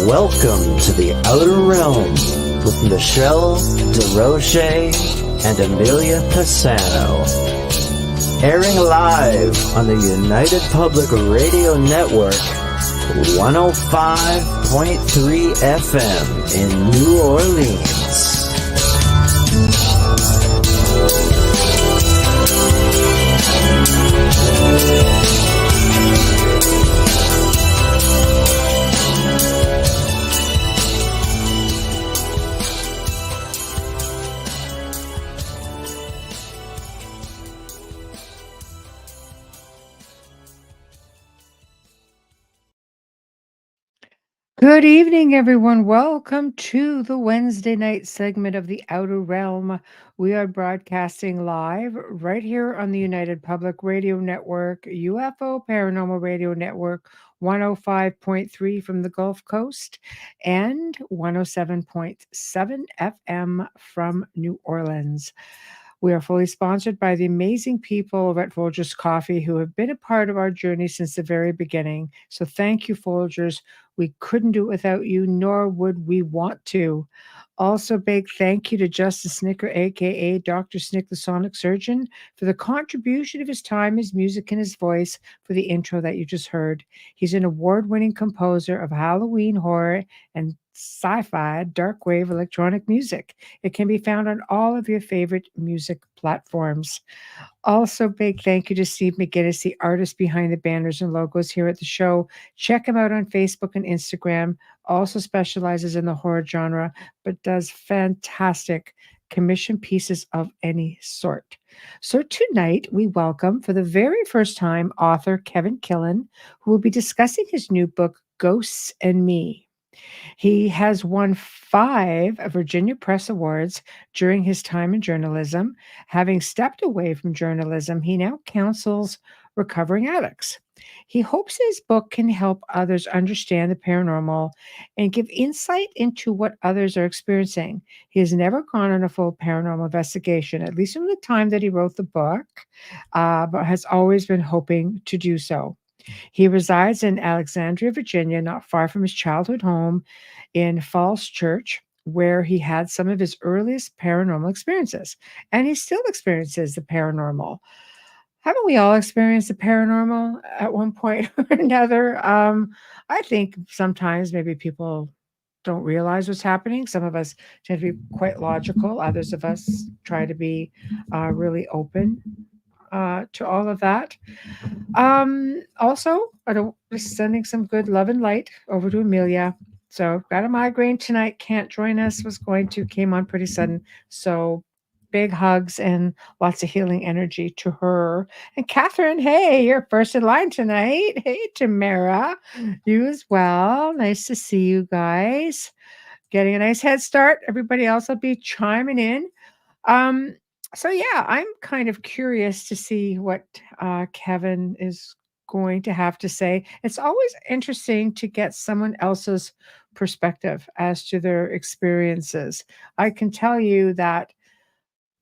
Welcome to the Outer Realm with Michelle DeRoche and Amelia Pisano. Airing live on the United Public Radio Network, 105.3 FM in New Orleans. Good evening, everyone. Welcome to the Wednesday night segment of the Outer Realm. We are broadcasting live right here on the United Public Radio Network, UFO Paranormal Radio Network, 105.3 from the Gulf Coast and 107.7 FM from New Orleans. We are fully sponsored by the amazing people over at Folgers Coffee who have been a part of our journey since the very beginning. So thank you, Folgers. We couldn't do it without you, nor would we want to. Also, big thank you to Justin Snicker, aka Dr. Snick, the Sonic Surgeon, for the contribution of his time, his music, and his voice for the intro that you just heard. He's an award-winning composer of Halloween horror and sci-fi dark wave electronic music. It can be found on all of your favorite music platforms. Also, big thank you to Steve McGinnis, the artist behind the banners and logos here at the show. Check him out on Facebook and Instagram. Also specializes in the horror genre, but does fantastic commission pieces of any sort. So tonight we welcome, for the very first time, author Kevin Killen, who will be discussing his new book, Ghosts and Me. He has won 5 Virginia Press Awards during his time in journalism. Having stepped away from journalism, he now counsels recovering addicts. He hopes his book can help others understand the paranormal and give insight into what others are experiencing. He has never gone on a full paranormal investigation, at least from the time that he wrote the book, but has always been hoping to do so. He resides in Alexandria, Virginia, not far from his childhood home in Falls Church, where he had some of his earliest paranormal experiences. And he still experiences the paranormal. Haven't we all experienced the paranormal at one point or another? I think sometimes maybe people don't realize what's happening. Some of us tend to be quite logical. Others of us try to be really open to all of that. Also, just sending some good love and light over to Amelia. So got a migraine tonight, can't join us, came on pretty sudden. So big hugs and lots of healing energy to her. And Catherine, hey, you're first in line tonight. Hey, Tamara, you as well. Nice to see you guys. Getting a nice head start. Everybody else will be chiming in. So yeah, I'm kind of curious to see what Kevin is going to have to say. It's always interesting to get someone else's perspective as to their experiences. I can tell you that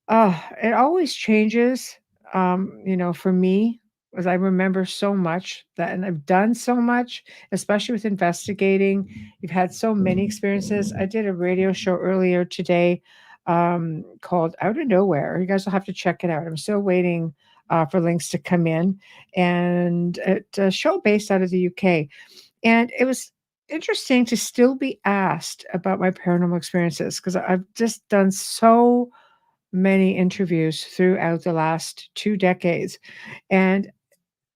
it always changes. For me, as I remember so much that, and I've done so much, especially with investigating. You've had so many experiences. I did a radio show earlier today called Out of Nowhere. You guys will have to check it out. I'm still waiting for links to come in, and it's a show based out of the UK. And it was interesting to still be asked about my paranormal experiences because I've just done so many interviews throughout the last 2 decades. And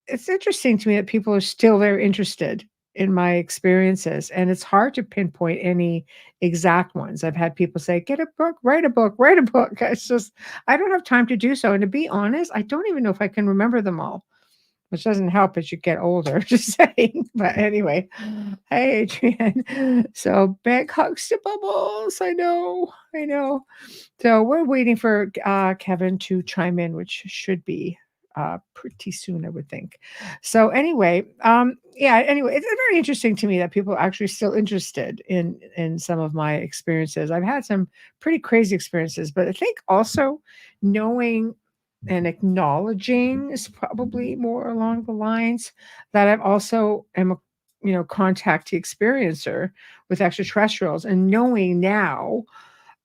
it's interesting to me that people are still very interested in my experiences, and it's hard to pinpoint any exact ones. I've had people say, "Get a book, write a book, write a book." It's just I don't have time to do so, and to be honest, I don't even know if I can remember them all, which doesn't help as you get older, just saying. But anyway, hey, Adrian. So big hugs to Bubbles. I know. So we're waiting for Kevin to chime in, which should be pretty soon, I would think. So anyway, it's very interesting to me that people are actually still interested in some of my experiences. I've had some pretty crazy experiences, but I think also knowing and acknowledging is probably more along the lines that I've also am contact experiencer with extraterrestrials, and knowing now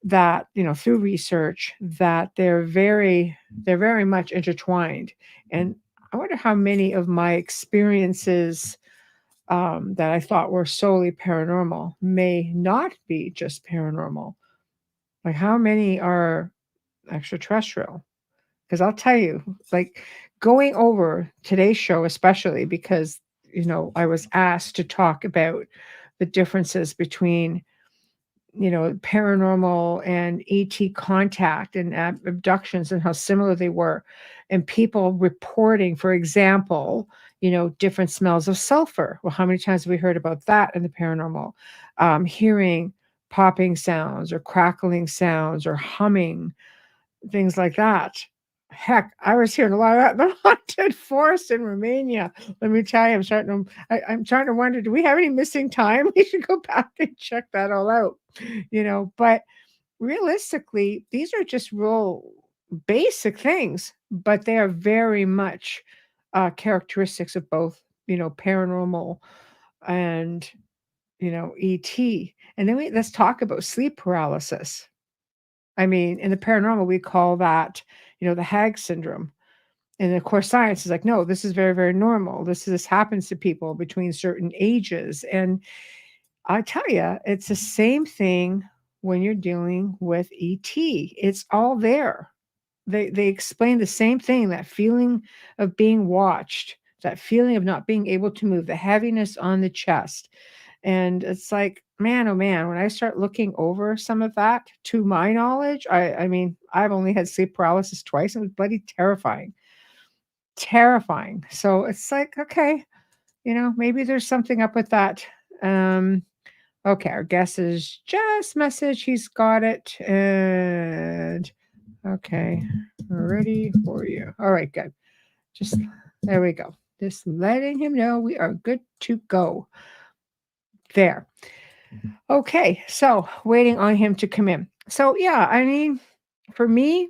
that, through research, that they're very much intertwined. And I wonder how many of my experiences that I thought were solely paranormal may not be just paranormal. Like, how many are extraterrestrial? Because I'll tell you, like, going over today's show, especially because, I was asked to talk about the differences between, paranormal and ET contact and abductions and how similar they were. And people reporting, for example, different smells of sulfur. Well, how many times have we heard about that in the paranormal? Hearing popping sounds or crackling sounds or humming, things like that. Heck, I was hearing a lot of that in the haunted forest in Romania. Let me tell you, I'm starting to wonder, do we have any missing time? We should go back and check that all out. But realistically, these are just real basic things, but they are very much characteristics of both, paranormal and, ET. And then let's talk about sleep paralysis. I mean, in the paranormal, we call that, the hag syndrome. And of course, science is like, no, this is very, very normal. This happens to people between certain ages. And I tell you, it's the same thing when you're dealing with ET. It's all there. They explain the same thing, that feeling of being watched, that feeling of not being able to move, the heaviness on the chest. And it's like, man, oh man, when I start looking over some of that, to my knowledge, I mean, I've only had sleep paralysis twice, and it was bloody terrifying. Terrifying. So it's like, okay, maybe there's something up with that. Okay, our guest is just message. He's got it. And okay, ready for you. All right, good. Just there we go. Just letting him know we are good to go. There. Okay, so waiting on him to come in. So yeah, I mean, for me,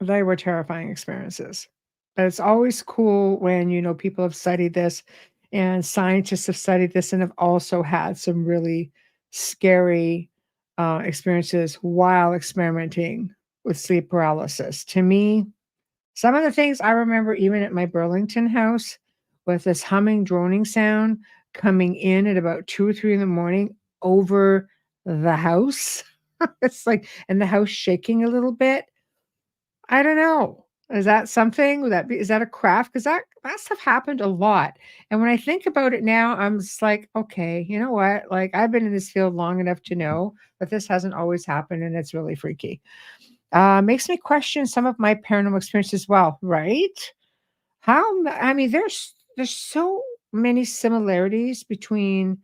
they were terrifying experiences. But it's always cool when, people have studied this and scientists have studied this and have also had some really scary experiences while experimenting with sleep paralysis. To me, some of the things I remember, even at my Burlington house, with this humming, droning sound coming in at about 2 or 3 in the morning over the house. It's like, and the house shaking a little bit. I don't know. Is that something? Is that a craft? Because that stuff happened a lot. And when I think about it now, I'm just like, okay, you know what? Like, I've been in this field long enough to know that this hasn't always happened, and it's really freaky. Makes me question some of my paranormal experience as well, right? I mean, there's so many similarities between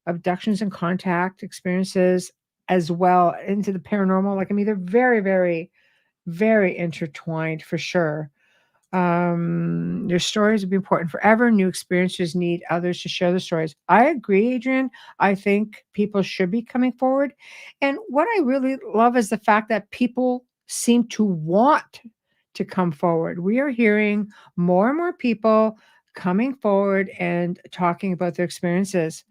abductions and contact experiences as well into the paranormal. Like, I mean, they're very, very, very intertwined for sure. Your stories will be important forever. New experiences need others to share the stories. I agree, Adrian. I think people should be coming forward. And what I really love is the fact that people seem to want to come forward. We are hearing more and more people coming forward and talking about their experiences.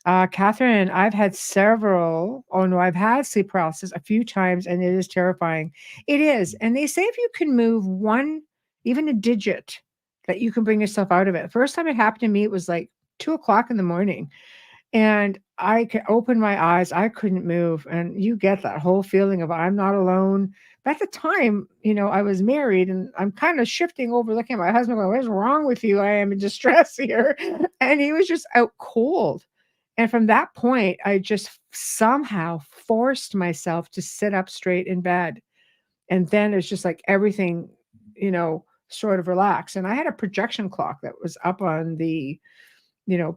Catherine, I've had several. Oh no, I've had sleep paralysis a few times, and it is terrifying. It is. And they say if you can move one, even a digit, that you can bring yourself out of it. First time it happened to me, it was like 2 o'clock in the morning. And I could open my eyes, I couldn't move. And you get that whole feeling of I'm not alone. But at the time, I was married and I'm kind of shifting over, looking at my husband, going, "What is wrong with you? I am in distress here." And he was just out cold. And from that point, I just somehow forced myself to sit up straight in bed. And then it's just like everything, sort of relaxed. And I had a projection clock that was up on the,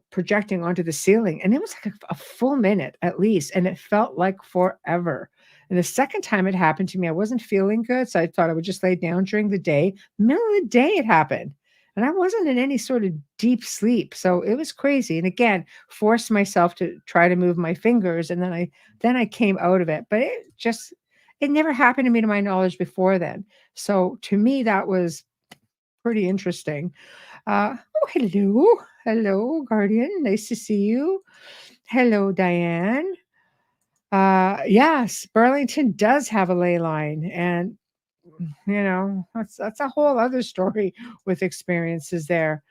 projecting onto the ceiling. And it was like a full minute at least. And it felt like forever. And the second time it happened to me, I wasn't feeling good. So I thought I would just lay down during the day. Middle of the day, it happened. And I wasn't in any sort of deep sleep. So it was crazy. And again, forced myself to try to move my fingers. And then I came out of it. But it never happened to me to my knowledge before then. So to me, that was pretty interesting. Oh, hello. Hello, Guardian. Nice to see you. Hello, Diane. Yes, Burlington does have a ley line, and that's a whole other story with experiences there.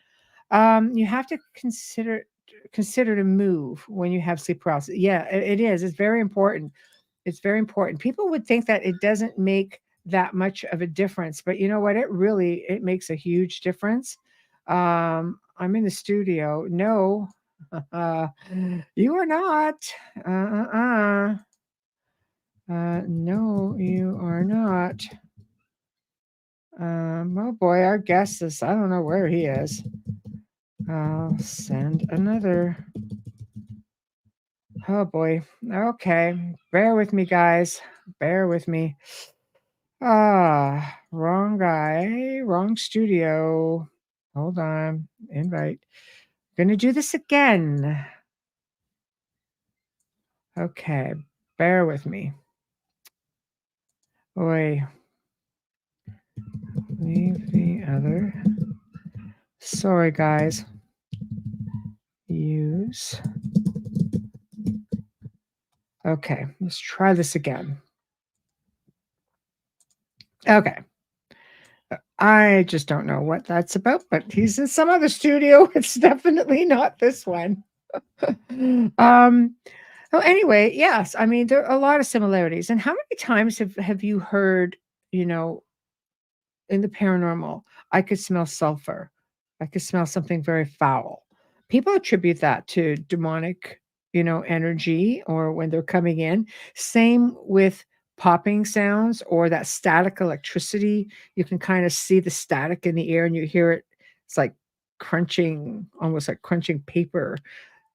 You have to consider to move when you have sleep paralysis. Yeah, it is. It's very important. It's very important. People would think that it doesn't make that much of a difference, but you know what? It makes a huge difference. I'm in the studio. No, uh, you are not. Uh, no, you are not. Oh boy, our guest is. I don't know where he is. I'll send another. Oh boy. Okay. Bear with me, guys. Bear with me. Wrong guy, wrong studio. Hold on. Invite. Gonna do this again. Okay. Bear with me. Oi. Leave the other. Sorry, guys. Use. Okay. Let's try this again. Okay. I just don't know what that's about, but he's in some other studio. It's definitely not this one. um, oh, anyway, yes. I mean, there are a lot of similarities. And how many times have you heard, you know, in the paranormal, I could smell sulfur. I could smell something very foul. People attribute that to demonic, energy or when they're coming in. Same with popping sounds or that static electricity. You can kind of see the static in the air and you hear it. It's like crunching, almost like crunching paper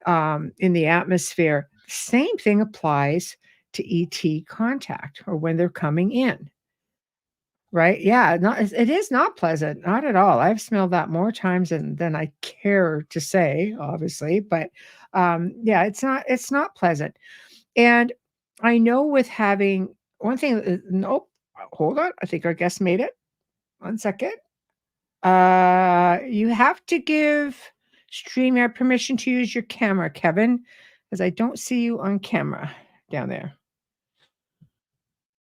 in the atmosphere. Same thing applies to ET contact or when they're coming in. Right? Yeah, it is not pleasant, not at all. I've smelled that more times than I care to say, obviously, but, yeah, it's not pleasant, and I know with having one thing nope, hold on, I think our guest made it. 1 second. You have to give StreamYard permission to use your camera, Kevin, because I don't see you on camera down there.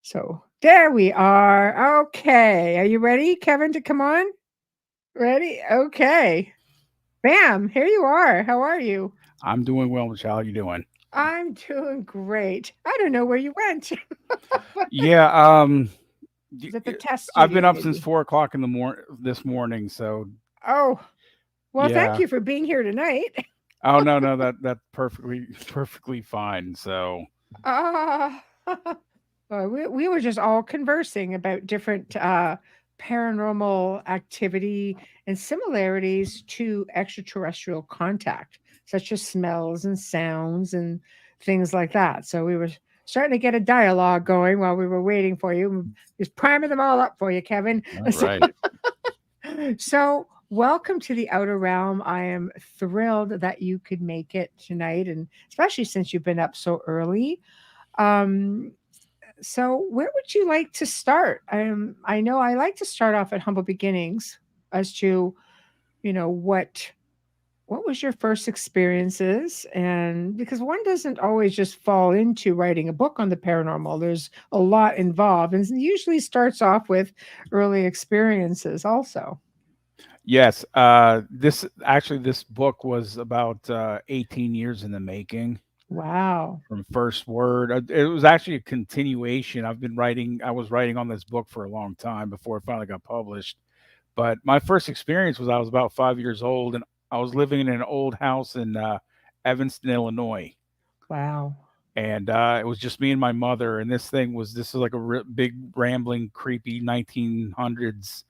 So, there we are. Okay, are you ready, Kevin, to come on? Ready? Okay. Bam, here you are. How are you? I'm doing well, Michelle. How you doing? I'm doing great. I don't know where you went. Yeah, y- Is it the y- test I've been studio, up since maybe? 4 o'clock in the this morning. So Oh, well, thank yeah. you for being here tonight. Oh no, no, that's perfectly perfectly fine. So Ah, well, we were just all conversing about different paranormal activity and similarities to extraterrestrial contact, such as smells and sounds and things like that. So we were starting to get a dialogue going while we were waiting for you. Just priming them all up for you, Kevin. all right. So, welcome to the outer realm. I am thrilled that you could make it tonight, and especially since you've been up so early. Um, so, where would you like to start? I know I like to start off at humble beginnings as to, what was your first experiences, and because one doesn't always just fall into writing a book on the paranormal. There's a lot involved, and it usually starts off with early experiences, also. Yes. This book was about 18 years in the making Wow. from first word. It was actually a continuation. I've been writing. I was writing on this book for a long time before it finally got published. But my first experience was I was about 5 years old, and I was living in an old house in Evanston, Illinois, Wow. and it was just me and my mother. And this is like a big, rambling, creepy 1900s,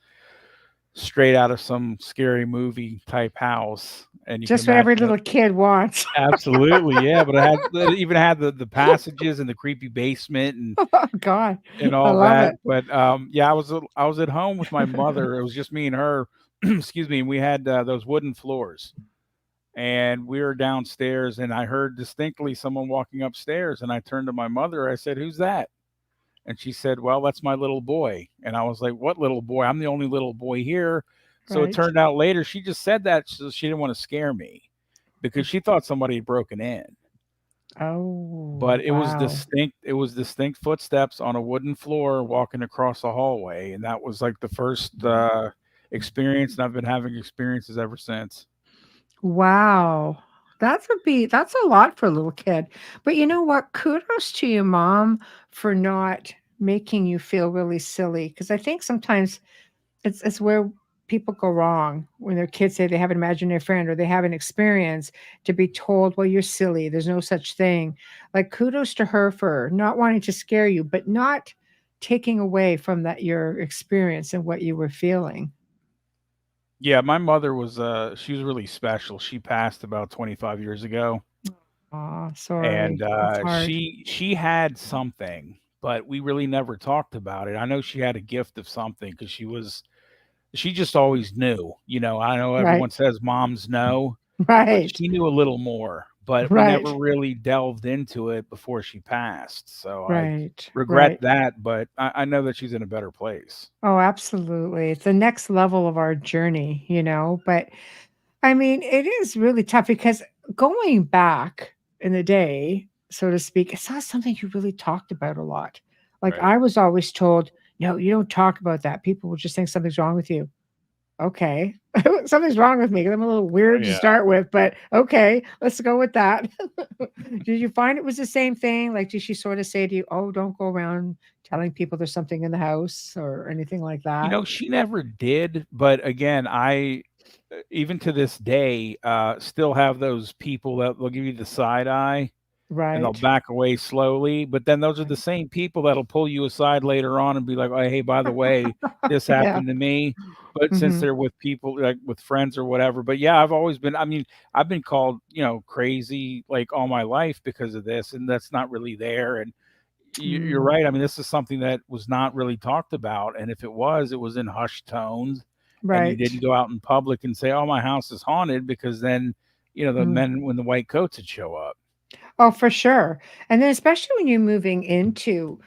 straight out of some scary movie type house. And you can Just what imagine every that. little kid wants. Absolutely, yeah. But it even had the passages and the creepy basement Oh, God. and I all love that. it. But yeah, I was at home with my mother. It was just me and her. Excuse me. And we had those wooden floors, and we were downstairs, and I heard distinctly someone walking upstairs. And I turned to my mother. I said, "Who's that?" And she said, "Well, that's my little boy." And I was like, "What little boy? I'm the only little boy here." So it Right. turned out later she just said that so she didn't want to scare me because she thought somebody had broken in. Oh, But wow. it was distinct footsteps on a wooden floor walking across a hallway, and that was like the first experience, and I've been having experiences ever since. Wow. That's a lot for a little kid. But you know what? Kudos to your mom for not making you feel really silly. Because I think sometimes it's where people go wrong when their kids say they have an imaginary friend or they have an experience to be told, well, you're silly. There's no such thing. Like kudos to her for not wanting to scare you, but not taking away from that your experience and what you were feeling. Yeah, my mother was she was really special. She passed about 25 years ago, Aw, and sorry. That's hard. she had something, but we really never talked about it. I know she had a gift of something because she just always knew. You know, I know Right. everyone says moms know, but Right. she knew a little more. But we never Right. really delved into it before she passed. So I Right. regret Right. that, but I know that she's in a better place. Oh, absolutely. It's the next level of our journey, you know? But I mean, it is really tough because going back in the day, so to speak, it's not something you really talked about a lot. Like Right. I was always told, no, you don't talk about that. People will just think something's wrong with you. Okay. Something's wrong with me 'cause I'm a little Oh weird to yeah. start with, but okay, let's go with that. Did you find it was the same thing? Like, did she sort of say to you, "Oh, don't go around telling people there's something in the house," or anything like You that? know, she never did, but again, I even to this day still have those people that will give you the side eye and they'll Right. back away slowly. But then those are the same people that'll pull you aside later on and be like, "Oh, hey, by the way, this Yeah. happened to me." But since Mhm. they're with people like with friends or whatever, but yeah, I've always been. I mean, I've been called, you know, crazy like all my life because of this, and that's not really there. And you're Mm. right. I mean, this is something that was not really talked about, and if it was in hushed tones, and you Right. didn't go out in public and say, "Oh, my house is haunted," because then, you know, the Mm. men in the white coats would show up. Oh, for sure. And then especially when you're moving into,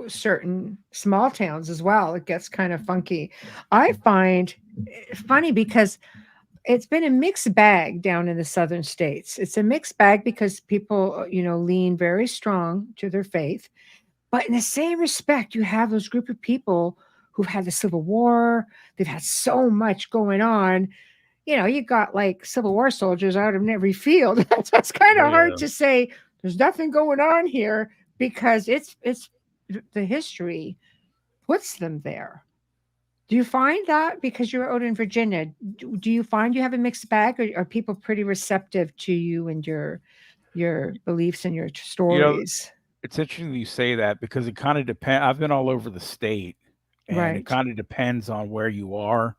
certain small towns as well, it gets kind of funky. I find funny because it's been a mixed bag down in the southern states. It's a mixed bag because people, lean very strong to their faith. But in the same respect, you have those group of people who've had the Civil War, they've had so much going on. You got like Civil War soldiers out in every field. That's kind Oh of hard yeah. to say there's nothing going on here because it's the history puts them there. Do you find that because you're out in Virginia, do you find you have a mixed bag, or are people pretty receptive to you and your beliefs and your You know, stories? it's interesting you say that because it kind of depends. I've been all over the state, and it Right. kind of depends on where you are.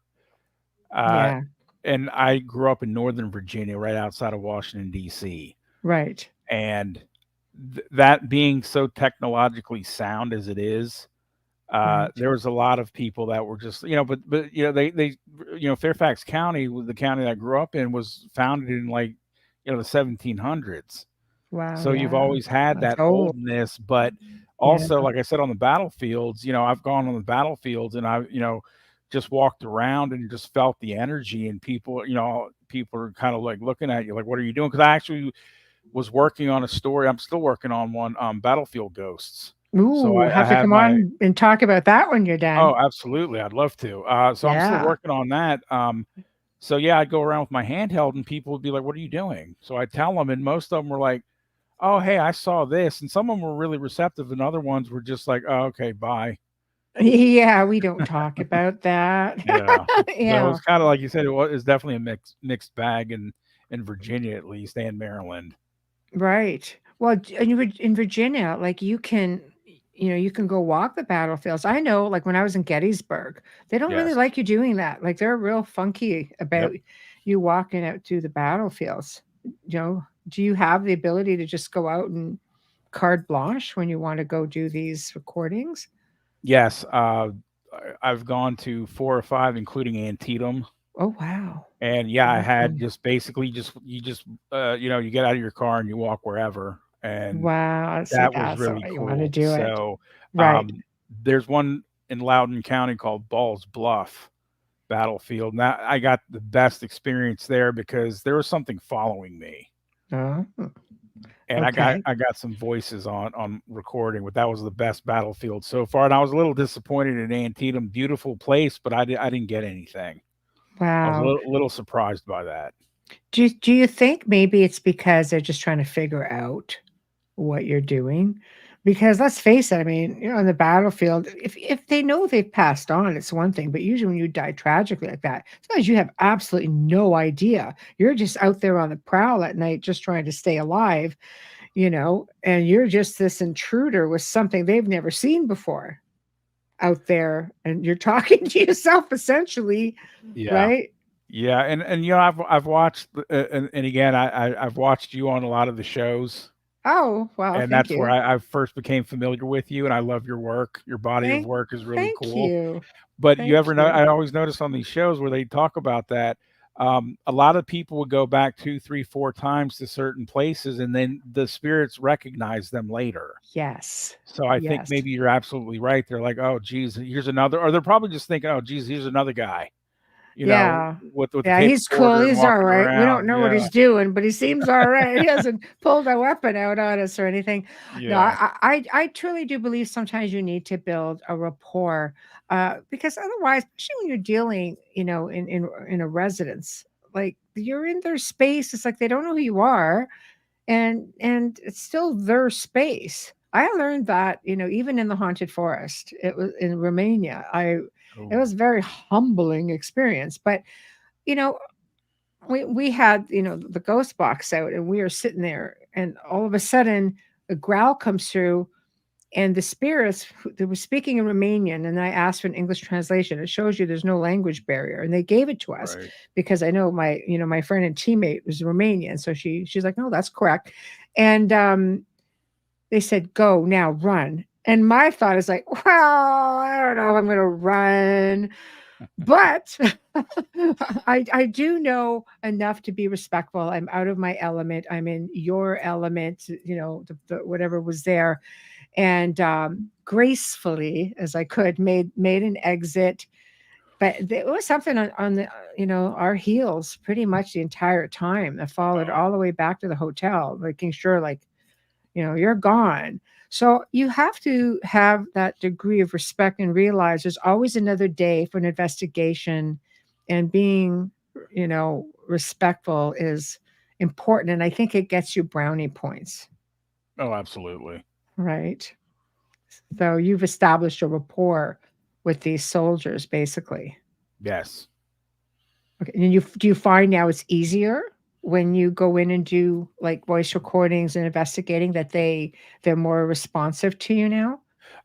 Uh, Yeah. and I grew up in Northern Virginia, right outside of Washington D.C. Right. And that being so technologically sound as it is, Right. there was a lot of people that were just, you know, but you know, they, you know, Fairfax County, the county that I grew up in, was founded in like, you know, the 1700s. Wow. So you've Yeah. always had That's that old. oldness, but Yeah. also, like I said, on the battlefields, you know, I've gone on the battlefields and you know, just walked around and just felt the energy and people, you know, people are kind of like looking at you like, what are you doing? Because I actually was working on a story. I'm still working on one, Battlefield Ghosts. So Ooh, I have to have come my on and talk about that when you're done. oh, absolutely. I'd love to. So I'm still Yeah. working on that. So yeah, I'd go around with my handheld and people would be like, what are you doing? So I tell them, and most of them were like, oh, hey, I saw this. And some of them were really receptive, and other ones were just like, oh, okay, bye. Yeah, we don't talk about that. Yeah. So Yeah. it's kind of like you said, it's definitely a mixed bag in Virginia at least and Maryland. Right. Well, in Virginia, like you can go walk the battlefields. I know, like when I was in Gettysburg, they don't really Yes. like you doing that. Like they're real funky Yep. about you walking out to the battlefields. Do you have the ability to just go out and carte blanche when you want to go do these recordings? Yes. I've gone to 4 or 5, including Antietam. Oh wow. And yeah, I had Awesome. just basically just you know, you get out of your car and you walk wherever. And Wow. See, that was that's really why you want to cool. do it. So Right. there's one in Loudoun County called Ball's Bluff. battlefield. And I got the best experience there because there was something following me. Oh, And okay. I got some voices on recording, but that was the best battlefield so far. And I was a little disappointed in Antietam, beautiful place, but I didn't get anything. I was a Wow. little surprised by that. Do you think maybe it's because they're just trying to figure out what you're doing? Because let's face it, I mean, on the battlefield, if they know they've passed on, it's one thing, but usually when you die tragically like that, sometimes you have absolutely no idea. You're just out there on the prowl at night, just trying to stay alive, and you're just this intruder with something they've never seen before out there, and you're talking to yourself essentially, Yeah. right? Yeah, and I've watched and again I've watched you on a lot of the shows, Oh, well, and thank that's where you. I first became familiar with you, and I love your work. Your body of Thank work is really thank cool. you. But you Thank ever know? you. I always notice on these shows where they talk about that. A lot of people would go back two, three, four times to certain places, and then the spirits recognize them later. Yes. So I think Yes. maybe you're absolutely right. They're like, "Oh, geez, here's another," or they're probably just thinking, "Oh, geez, here's another guy," Yeah. with the Yeah, he's cool. camcorder and He's all walking right. We don't around. know what Yeah, he's doing, but he seems all right. He hasn't pulled a weapon out on us or anything. No, yeah. I truly do believe sometimes you need to build a rapport, because otherwise, especially when you're dealing, in a residence, like you're in their space. It's like they don't know who you are, and it's still their space. I learned that, even in the haunted forest. It was in Romania. It Oh, was a very humbling experience, but you know, we had, the ghost box out, and we were sitting there, and all of a sudden a growl comes through, and the spirits, they were speaking in Romanian, and I asked for an English translation. It shows you there's no language barrier, and they gave it to us right. because I know my friend and teammate was Romanian, so she's like, no, that's correct. And they said, go now, run. And my thought is like, well, I don't know if I'm going to run, but I do know enough to be respectful. I'm out of my element. I'm in your element, the whatever was there, and gracefully as I could made an exit. But it was something on the our heels pretty much the entire time. I followed Oh, all the way back to the hotel, making sure like you're gone. So you have to have that degree of respect and realize there's always another day for an investigation, and being, respectful is important. And I think it gets you brownie points, oh, absolutely. right? So you've established a rapport with these soldiers, basically. Yes, Okay. And do you find now it's easier when you go in and do like voice recordings and investigating that they're more responsive to you now?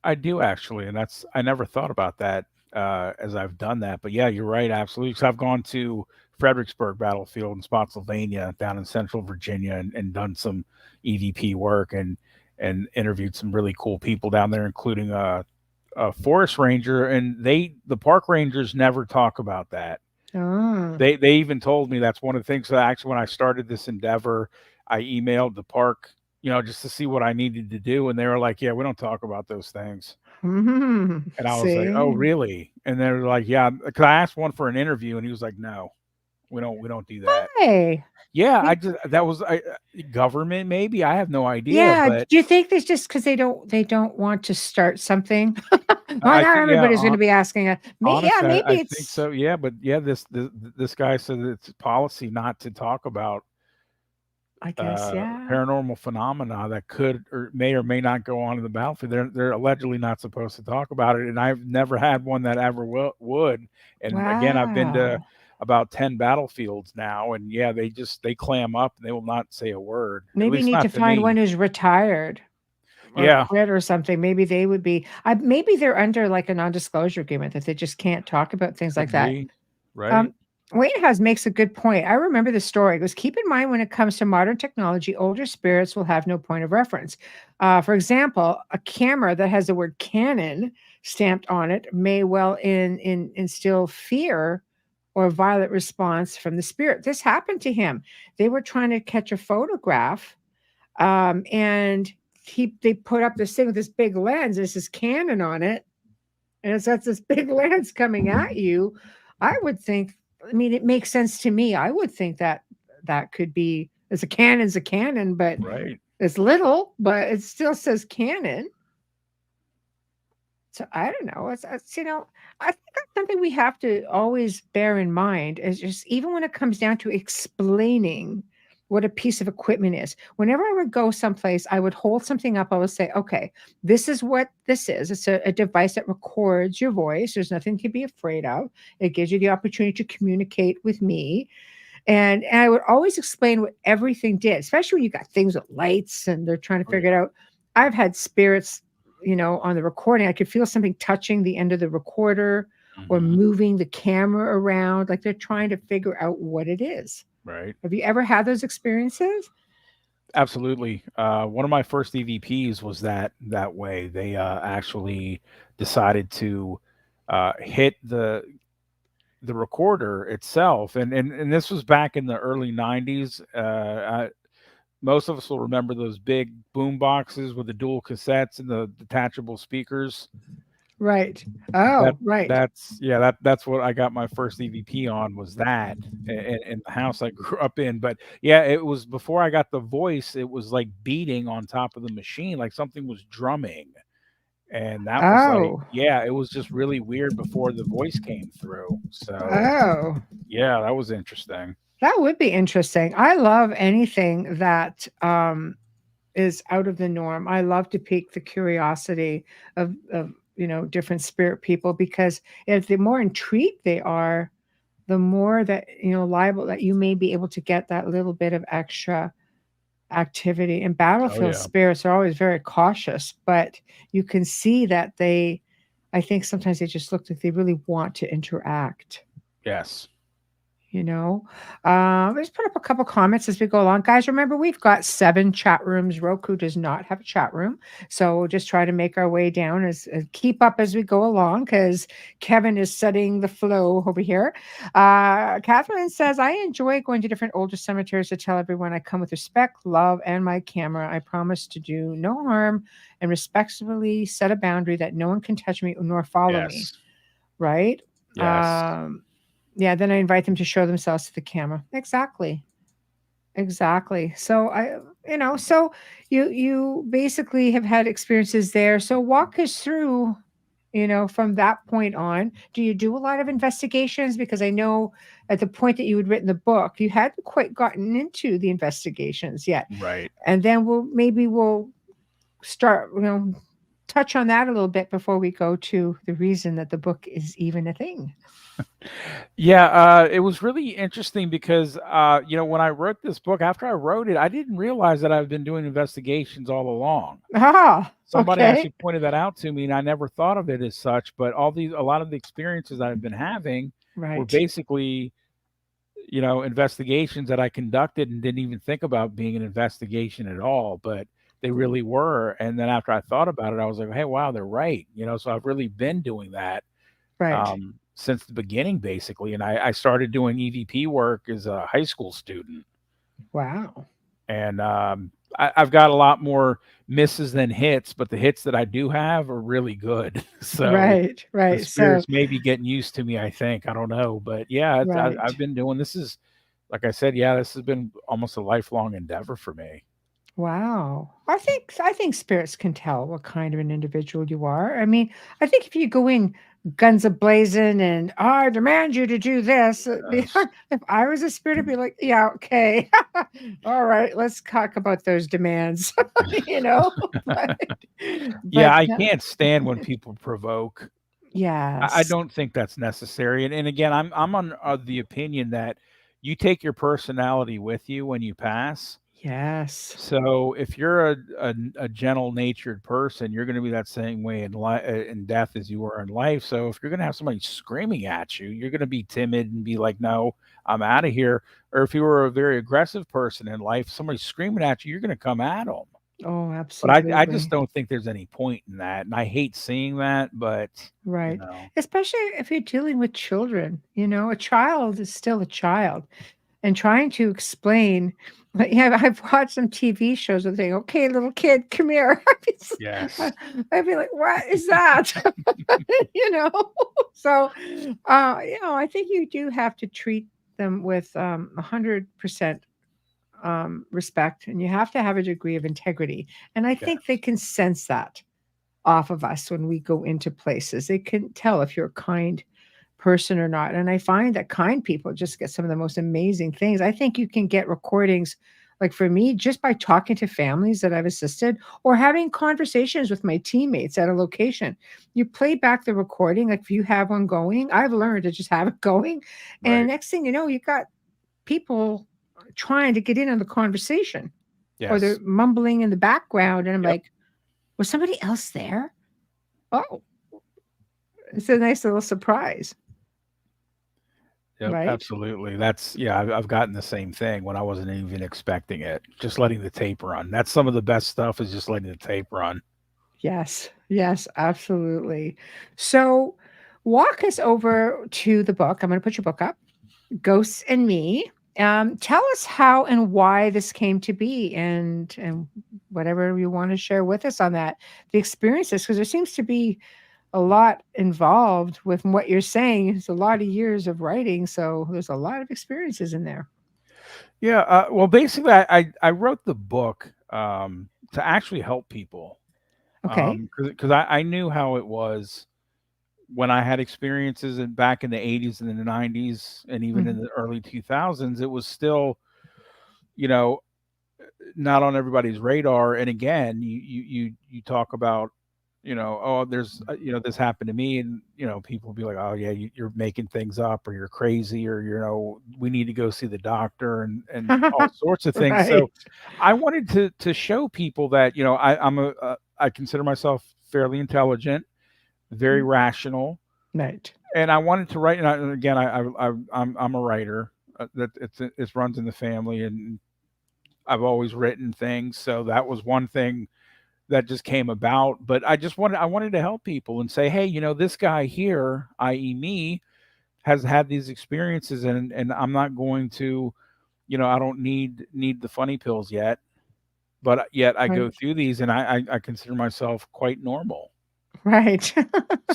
I do actually, and that's I never thought about that as I've done that. But yeah, you're right, absolutely. So I've gone to Fredericksburg Battlefield in Spotsylvania, down in Central Virginia, and done some EVP work and interviewed some really cool people down there, including a forest ranger. And the park rangers never talk about that. Oh. They even told me that's one of the things that actually when I started this endeavor, I emailed the park, just to see what I needed to do, and they were like, "Yeah, we don't talk about those things." Mhm. And I was like, "Oh, See? really?" And they were like, "Yeah," because I asked one for an interview, and he was like, "No, we don't do that." Hey. Yeah, I Be just that was government maybe I have no idea, Yeah, but do you think that's just because they don't want to start something? Well, I not think yeah, everybody's gonna be asking a yeah, honestly, maybe I think it's so. Yeah, but yeah, this guy said it's policy not to talk about I guess, yeah. paranormal phenomena that could or may not go on in the battlefield. They're allegedly not supposed to talk about it, and I've never had one that ever would. And again, I've been to Wow. about 10 battlefields now, and yeah, they clam up and they will not say a word. At Maybe you least need to not to find one me. who's retired or Yeah, quit or something. Maybe they would be maybe they're under, like, a non-disclosure agreement that they just can't talk about things like could that. be right. Um, Wayne House makes a good point. I remember the story. It goes, keep in mind when it comes to modern technology, older spirits will have no point of reference. For example, a camera that has the word Canon stamped on it may well instill fear or violent response from the spirit. This happened to him. They were trying to catch a photograph, and they put up this thing with this big lens. There's this Canon on it, and it's got this big lens coming at you. I would think, I mean, it makes sense to me. I would think that that could be, as a canon's a canon, but Right. it's little, but it still says canon. So I don't know. It's I think that's something we have to always bear in mind is just even when it comes down to explaining what a piece of equipment is. Whenever I would go someplace, I would hold something up. I would say, okay, this is what this is. It's a device that records your voice. There's nothing to be afraid of. It gives you the opportunity to communicate with me. And I would always explain what everything did, especially when you got things with lights and they're trying to Oh figure it yeah. out. I've had spirits, on the recording. I could feel something touching the end of the recorder or Hmm. moving the camera around, like they're trying to figure out what it is. Right. Have you ever had those experiences? Absolutely. One of my first EVPs was that way. They actually decided to hit the recorder itself, and this was back in the early '90s. Most of us will remember those big boom boxes with the dual cassettes and the detachable speakers. Right. That Oh, right. that's yeah, that's what I got my first EVP on was that in the house I grew up in. But yeah, it was before I got the voice, it was like beating on top of the machine, like something was drumming. And that was like, Oh, yeah, it was just really weird before the voice came through. So oh. yeah, that was interesting. That would be interesting. I love anything that is out of the norm. I love to pique the curiosity of different spirit people because if the more intrigued they are, the more that liable that you may be able to get that little bit of extra activity. And Oh battlefield yeah. spirits are always very cautious, but you can see that I think sometimes they just look like they really want to interact. Yes. you know. Let's put up a couple comments as we go along. Guys, remember, we've got 7 chat rooms. Roku does not have a chat room. So we'll just try to make our way down as keep up as we go along because Kevin is setting the flow over here. Catherine says, I enjoy going to different older cemeteries to tell everyone I come with respect, love, and my camera. I promise to do no harm and respectfully set a boundary that no one can touch me nor follow me. Yes. Right? Yes. Um, yeah, then I invite them to show themselves to the camera. Exactly. Exactly. So so you basically have had experiences there. So walk us through, from that point on. Do you do a lot of investigations? Because I know at the point that you had written the book, you hadn't quite gotten into the investigations yet. Right. And then we'll start, touch on that a little bit before we go to the reason that the book is even a thing. Yeah, it was really interesting because when I wrote this book, after I wrote it, I didn't realize that I've been doing investigations all along. Ah, Somebody okay. actually pointed that out to me, and I never thought of it as such. But a lot of the experiences I've been having were Right. basically, investigations that I conducted and didn't even think about being an investigation at all, but they really were. And then after I thought about it, I was like, hey, wow, they're right. So I've really been doing that Right. since the beginning, basically. And I started doing EVP work as a high school student, Wow. and I've got a lot more misses than hits, but the hits that I do have are really good. So Right. the Right. So, spirits may be getting used to me, I think. I don't know, but yeah, right. I've been doing this is like I said, yeah, this has been almost a lifelong endeavor for me. Wow. I think spirits can tell what kind of an individual you are. I mean, I think if you go in guns a blazing and I demand you to do this, Yes. if I was a spirit, I'd be like, yeah, okay. All right, let's talk about those demands. you know, but Yeah, but I can't stand when people provoke. I yes. don't think that's necessary. And again, I'm on the opinion that you take your personality with you when you pass. Yes. So if you're a gentle natured person, you're going to be that same way in death as you were in life. So if you're going to have somebody screaming at you, you're going to be timid and be like, "No, I'm out of here." Or if you were a very aggressive person in life, somebody screaming at you, you're going to come at them. Oh, But I just absolutely. don't think there's any point in that, and I hate seeing that. But you Right. know, Especially if you're dealing with children, a child is still a child. And trying to explain, But yeah, I've watched some TV shows where they say, "Okay, little kid, come here." Yes. I'd be like, "What is that?" you know. So, I think you do have to treat them with 100% respect, and you have to have a degree of integrity. And I think they Yes. can sense that off of us when we go into places. They can tell if you're a kind person or not. And I find that kind people just get some of the most amazing things. I think you can get recordings, like for me, just by talking to families that I've assisted or having conversations with my teammates at a location. You play back the recording, like if you have one going, I've learned to just have it going. And Right. next thing you know, you got people trying to get in on the conversation or they're Yes. mumbling in the background. And I'm Yep. like, was somebody else there? Oh, it's a nice little surprise, Yep. right? Absolutely. That's yeah. I've gotten the same thing when I wasn't even expecting it. Just letting the tape run. That's some of the best stuff. Is just letting the tape run. Yes, yes, absolutely. So, walk us over to the book. I'm going to put your book up, Ghosts and Me. Tell us how and why this came to be, and whatever you want to share with us on that, the experiences, because there seems to be a lot involved with what you're saying. It's a lot of years of writing, so there's a lot of experiences in there. Yeah. Well, basically, I wrote the book to actually help people Okay. because I knew how it was when I had experiences back in the 80s and in the 90s and even in Mhm. the early 2000s. It was still, you know, not on everybody's radar. And again, you talk about, oh, there's, this happened to me, and people be like, oh yeah, you're making things up, or you're crazy, or we need to go see the doctor, and all sorts of things. Right. So I wanted to show people that I consider myself fairly intelligent, very rational, Right. and I wanted to write. And again, I'm a writer. That it runs in the family, and I've always written things. So that was one thing that just came about. But I wanted to help people and say, hey, this guy here, i.e., me, has had these experiences, and I'm not going to, I don't need the funny pills yet, but yet I go Right. through these, and I consider myself quite normal. Right.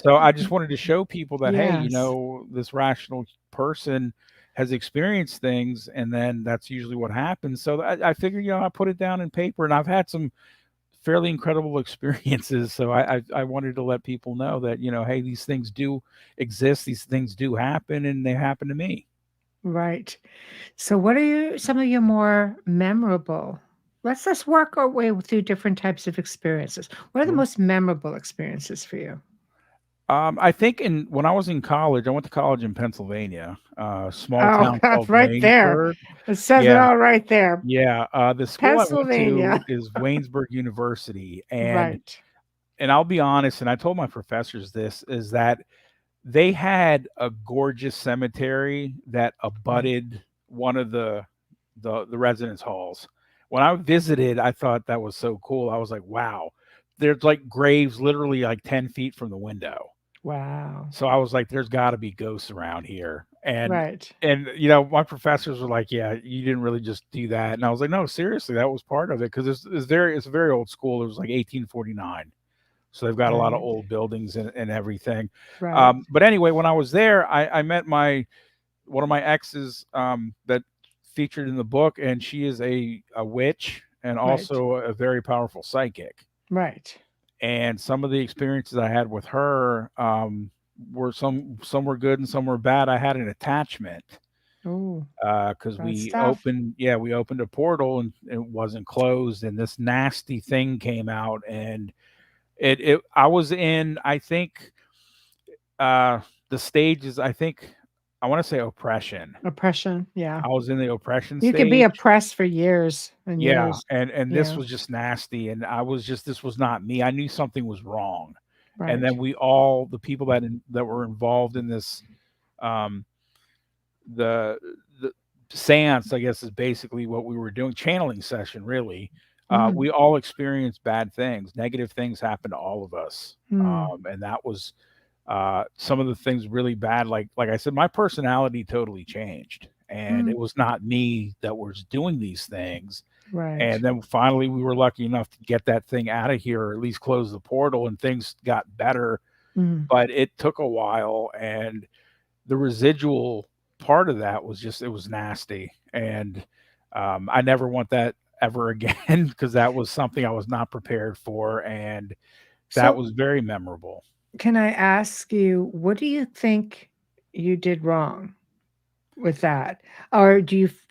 So I just wanted to show people that, hey, Yes. this rational person has experienced things, and then that's usually what happens. So I figured, I put it down in paper, and I've had some fairly incredible experiences. So I wanted to let people know that, hey, these things do exist, these things do happen, and they happen to me. Right. So what are some of your more memorable? Let's work our way through different types of experiences. What are the Sure. most memorable experiences for you? I think when I was in college, I went to college in Pennsylvania, small Oh, town that's called right there. Waynesburg. It says it Yeah, all right there. yeah. The school I went to Pennsylvania. is Waynesburg University, and Right. I'll be honest, and I told my professors this, is that they had a gorgeous cemetery that Right. abutted one of the residence halls. When I visited, I thought that was so cool. I was like, wow, there's like graves literally like 10 feet from the window. Wow. So I was like, there's got to be ghosts around here. Right. And my professors were like, yeah, you didn't really just do that. And I was like, no, seriously, that was part of it, because it's a very old school. It was like 1849. So they've got a lot of Right. old buildings and everything. Right. But anyway, when I was there, I met one of my exes, that featured in the book, and she is a witch and Right. also a very powerful psychic. Right. And some of the experiences I had with her, were some were good and some were bad. I had an attachment Oh, because bad stuff. we opened a portal, and it wasn't closed, and this nasty thing came out, and it I was in, I think, uh the stages, I think, I want to say oppression. Oppression. Yeah. I was in the oppression You could be stage. oppressed for years and Yeah, years. and this Yeah. was just nasty, and this was not me. I knew something was wrong. And Right. then the people that were involved in this, um the the seance, I guess, is basically what we were doing, channeling session, really. Mm. We all experienced bad things, negative things happen to all of us. Mm. And that was, some of the things really bad. Like I said, my personality totally changed, and Mm, it was not me that was doing these things. right. And then finally, we were lucky enough to get that thing out of here, or at least close the portal, and things got better. Mm. But it took a while, and the residual part of that was just, it was nasty, and I never want that ever again because that was something I was not prepared for, and that So, was very memorable. can I ask you, what do you think you did wrong with that? Or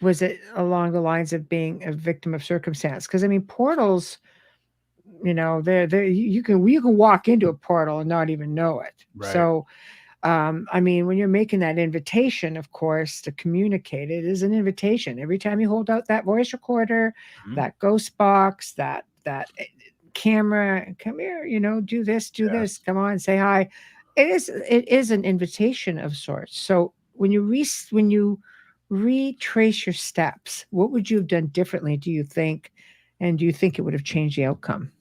was it along the lines of being a victim of circumstance? Because I mean, portals, they're you can walk into a portal and not even know it. Right. So, I mean, when you're making that invitation, of course, to communicate, it is an invitation. Every time you hold out that voice recorder, Mhm. that ghost box, that camera, come here, do this, do Yes. this, come on, say hi. It is an invitation of sorts. So when you retrace your steps, what would you have done differently, do you think? And do you think it would have changed the outcome?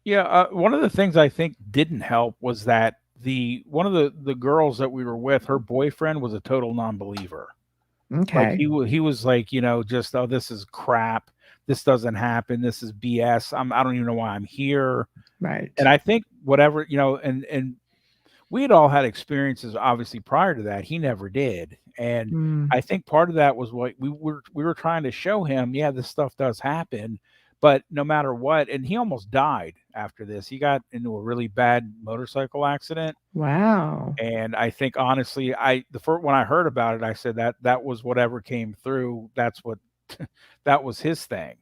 Yeah, one of the things I think didn't help was that the one of the girls that we were with, her boyfriend was a total non-believer. Like Okay. he was like, just, "Oh, this is crap. This doesn't happen. This is BS. I don't even know why I'm here." And Right. I think whatever, and we had all had experiences obviously prior to that. He never did. And Mm, I think part of that was what we were trying to show him, yeah, this stuff does happen, but no matter what, and he almost died after this. He got into a really bad motorcycle accident. wow. And I think honestly, the first when I heard about it, I said that was whatever came through. That's what that was his thing.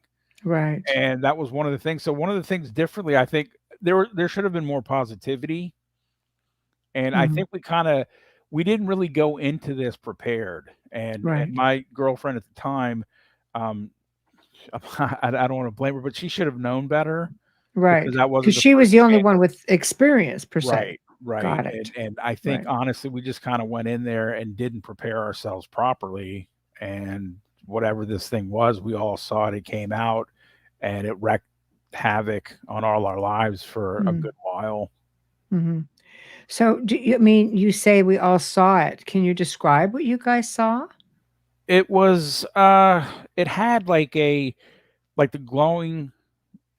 Right. And that was one of the things. So one of the things differently, I think there should have been more positivity. And I Mhm. think we didn't really go into this prepared. And Right. my girlfriend at the time, um, I don't want to blame her, but she should have known better because Right. that Because wasn't the she was first the only one experience. with experience per se. Right, right. Got And it. and I think Right. honestly we just kind of went in there and didn't prepare ourselves properly. And whatever this thing was, we all saw it. It came out and it wreaked havoc on all our lives for a Mm, good while. mhm. So, I mean, you say we all saw it. Can you describe what you guys saw? It was it had like the glowing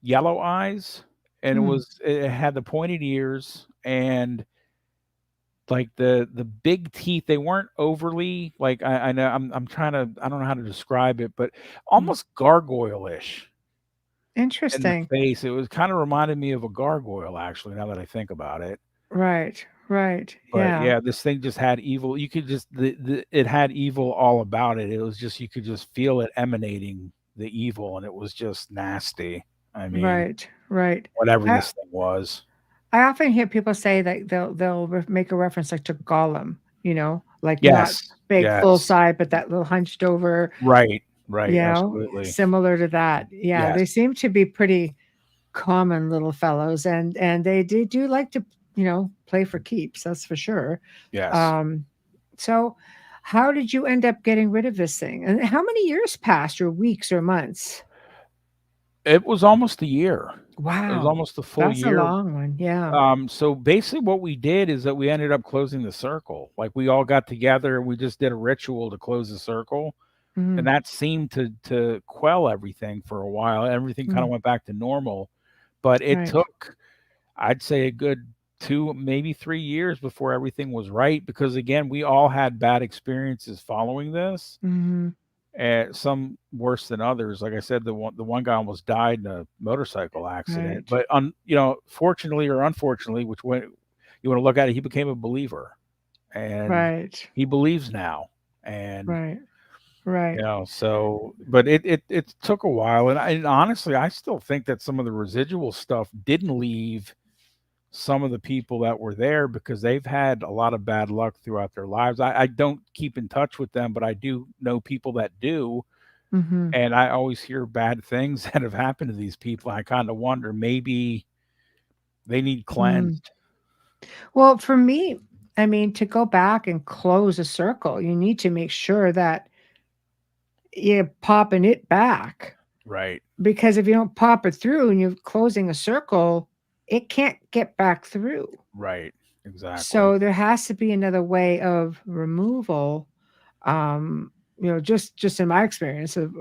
yellow eyes, and Mm, it had the pointed ears, and like the big teeth. They weren't overly, like, I know I'm trying to, I don't know how to describe it, but mm. almost gargoyle-ish in the Interesting. face. It was kinda reminded me of a gargoyle, actually, now that I think about it. Right. Right. But Yeah. yeah, this thing just had evil. You could just it had evil all about it. It was just, you could just feel it emanating the evil, and it was just nasty. I mean, Right. Right. whatever I this thing was. I often hear people say that they'll make a reference like to Gollum, like not Yes, big full yes. side, but that little hunched over, Right, right, absolutely. similar to that. Yeah, Yes, they seem to be pretty common little fellows, and they do like to, play for keeps, that's for sure. yes. Um, so how did you end up getting rid of this thing? And how many years passed, or weeks or months? It was almost a year. It was Wow, almost a full that's a year. long one. Yeah. So basically what we did is that we ended up closing the circle. Like, we all got together and we just did a ritual to close the circle, and Mhm, that seemed to quell everything for a while. Everything kinda mhm. went back to normal, but it Right. took, I'd say, a good 2, maybe 3 years before everything was right, because again, we all had bad experiences following this, Mhm. and some worse than others. Like I said, the one guy almost died in a motorcycle accident, Right. but fortunately or unfortunately, which way you wanna look at it, he became a believer, and Right. he believes now. And Right. Right. so, but it took a while, and honestly, I still think that some of the residual stuff didn't leave some of the people that were there, because they've had a lot of bad luck throughout their lives. I don't keep in touch with them, but I do know people that do, Mhm. and I always hear bad things that have happened to these people. I kind of wonder, maybe they need Mm. cleansed. Well, for me, I mean, to go back and close a circle, you need to make sure that you're popping it back, Right, because if you don't pop it through and you're closing a circle, it can't get back through. right, exactly. So there has to be another way of removal. just in my experience of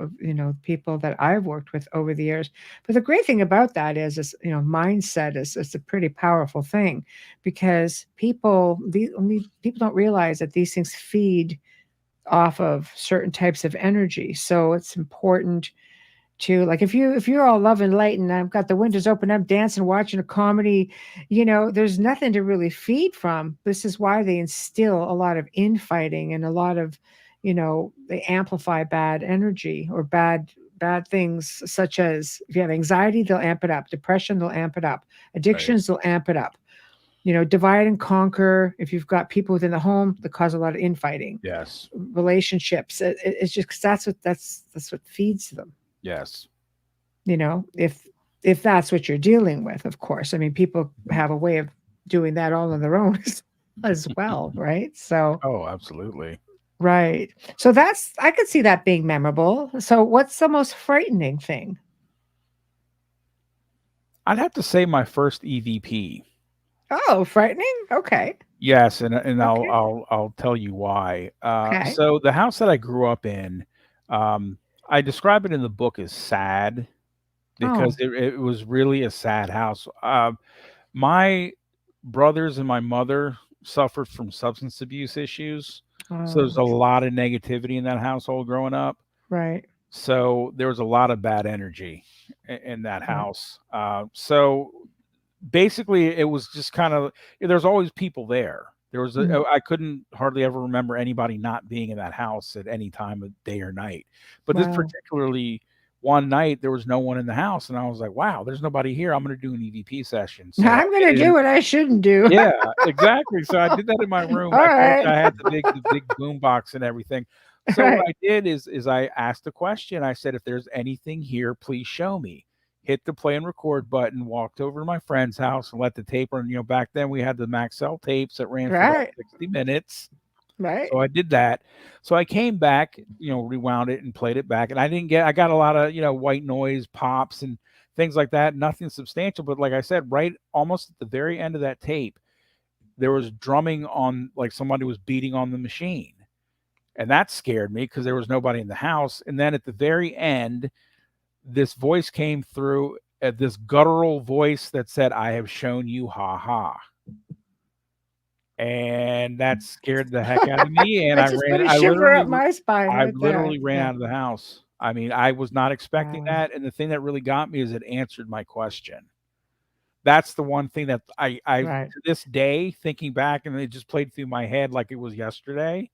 people that I've worked with over the years. But the great thing about that is mindset is a pretty powerful thing, because people don't realize that these things feed off of certain types of energy. So it's important to, like, if you're all love and light and I've got the windows open, I'm dancing, watching a comedy, there's nothing to really feed from. This is why they instill a lot of infighting and a lot of, they amplify bad energy or bad things, such as if you have anxiety, they'll amp it up. Depression, they'll amp it up. Right. Addictions, they'll amp it up. Divide and conquer. If you've got people within the home that cause a lot of infighting, Yes. relationships, it's just 'cause that's what feeds them. Yes. If that's what you're dealing with, of course. I mean, people have a way of doing that all on their own as well, right? So, Oh, absolutely. right. So I could see that being memorable. So, what's the most frightening thing? I'd have to say my first EVP. Oh, frightening. Okay. Yes, and I'll Okay. I'll I'll tell you why. Okay. So the house that I grew up in, I describe it in the book as sad because Oh. it was really a sad house. My brothers and my mother suffered from substance abuse issues, so Oh. there's a lot of negativity in that household growing up. Right. So there was a lot of bad energy in that Right. house. So basically, it was just kind of there's always people there. Mm. I couldn't hardly ever remember anybody not being in that house at any time of day or night. But this Wow. particularly one night there was no one in the house, and I was like, "Wow, there's nobody here. I'm going to do an EVP session." So I I'm gonna did it do what I shouldn't do. yeah, exactly. So I did that in my room, All and I told you right. I had the big boom box and everything. So what Right. I did is I asked a question. I said, "If there's anything here, please show me." Hit the play and record button, walked over to my friend's house and let the tape run. Back then we had the Maxell tapes that ran for about Right. 60 minutes. Right. So I did that. So I came back, rewound it and played it back. And I got a lot of, white noise pops and things like that. Nothing substantial. But like I said, right almost at the very end of that tape, there was drumming on, like somebody was beating on the machine. And that scared me because there was nobody in the house. And then at the very end, this voice came through, this guttural voice that said, "I have shown you, ha ha." And that scared the heck out of me. And That just put a I shiver literally, up my spine I right there. literally ran Yeah. out of the house. I mean, I was not expecting Wow. that. And the thing that really got me is it answered my question. That's the one thing that I Right. to this day, thinking back, and it just played through my head like it was yesterday.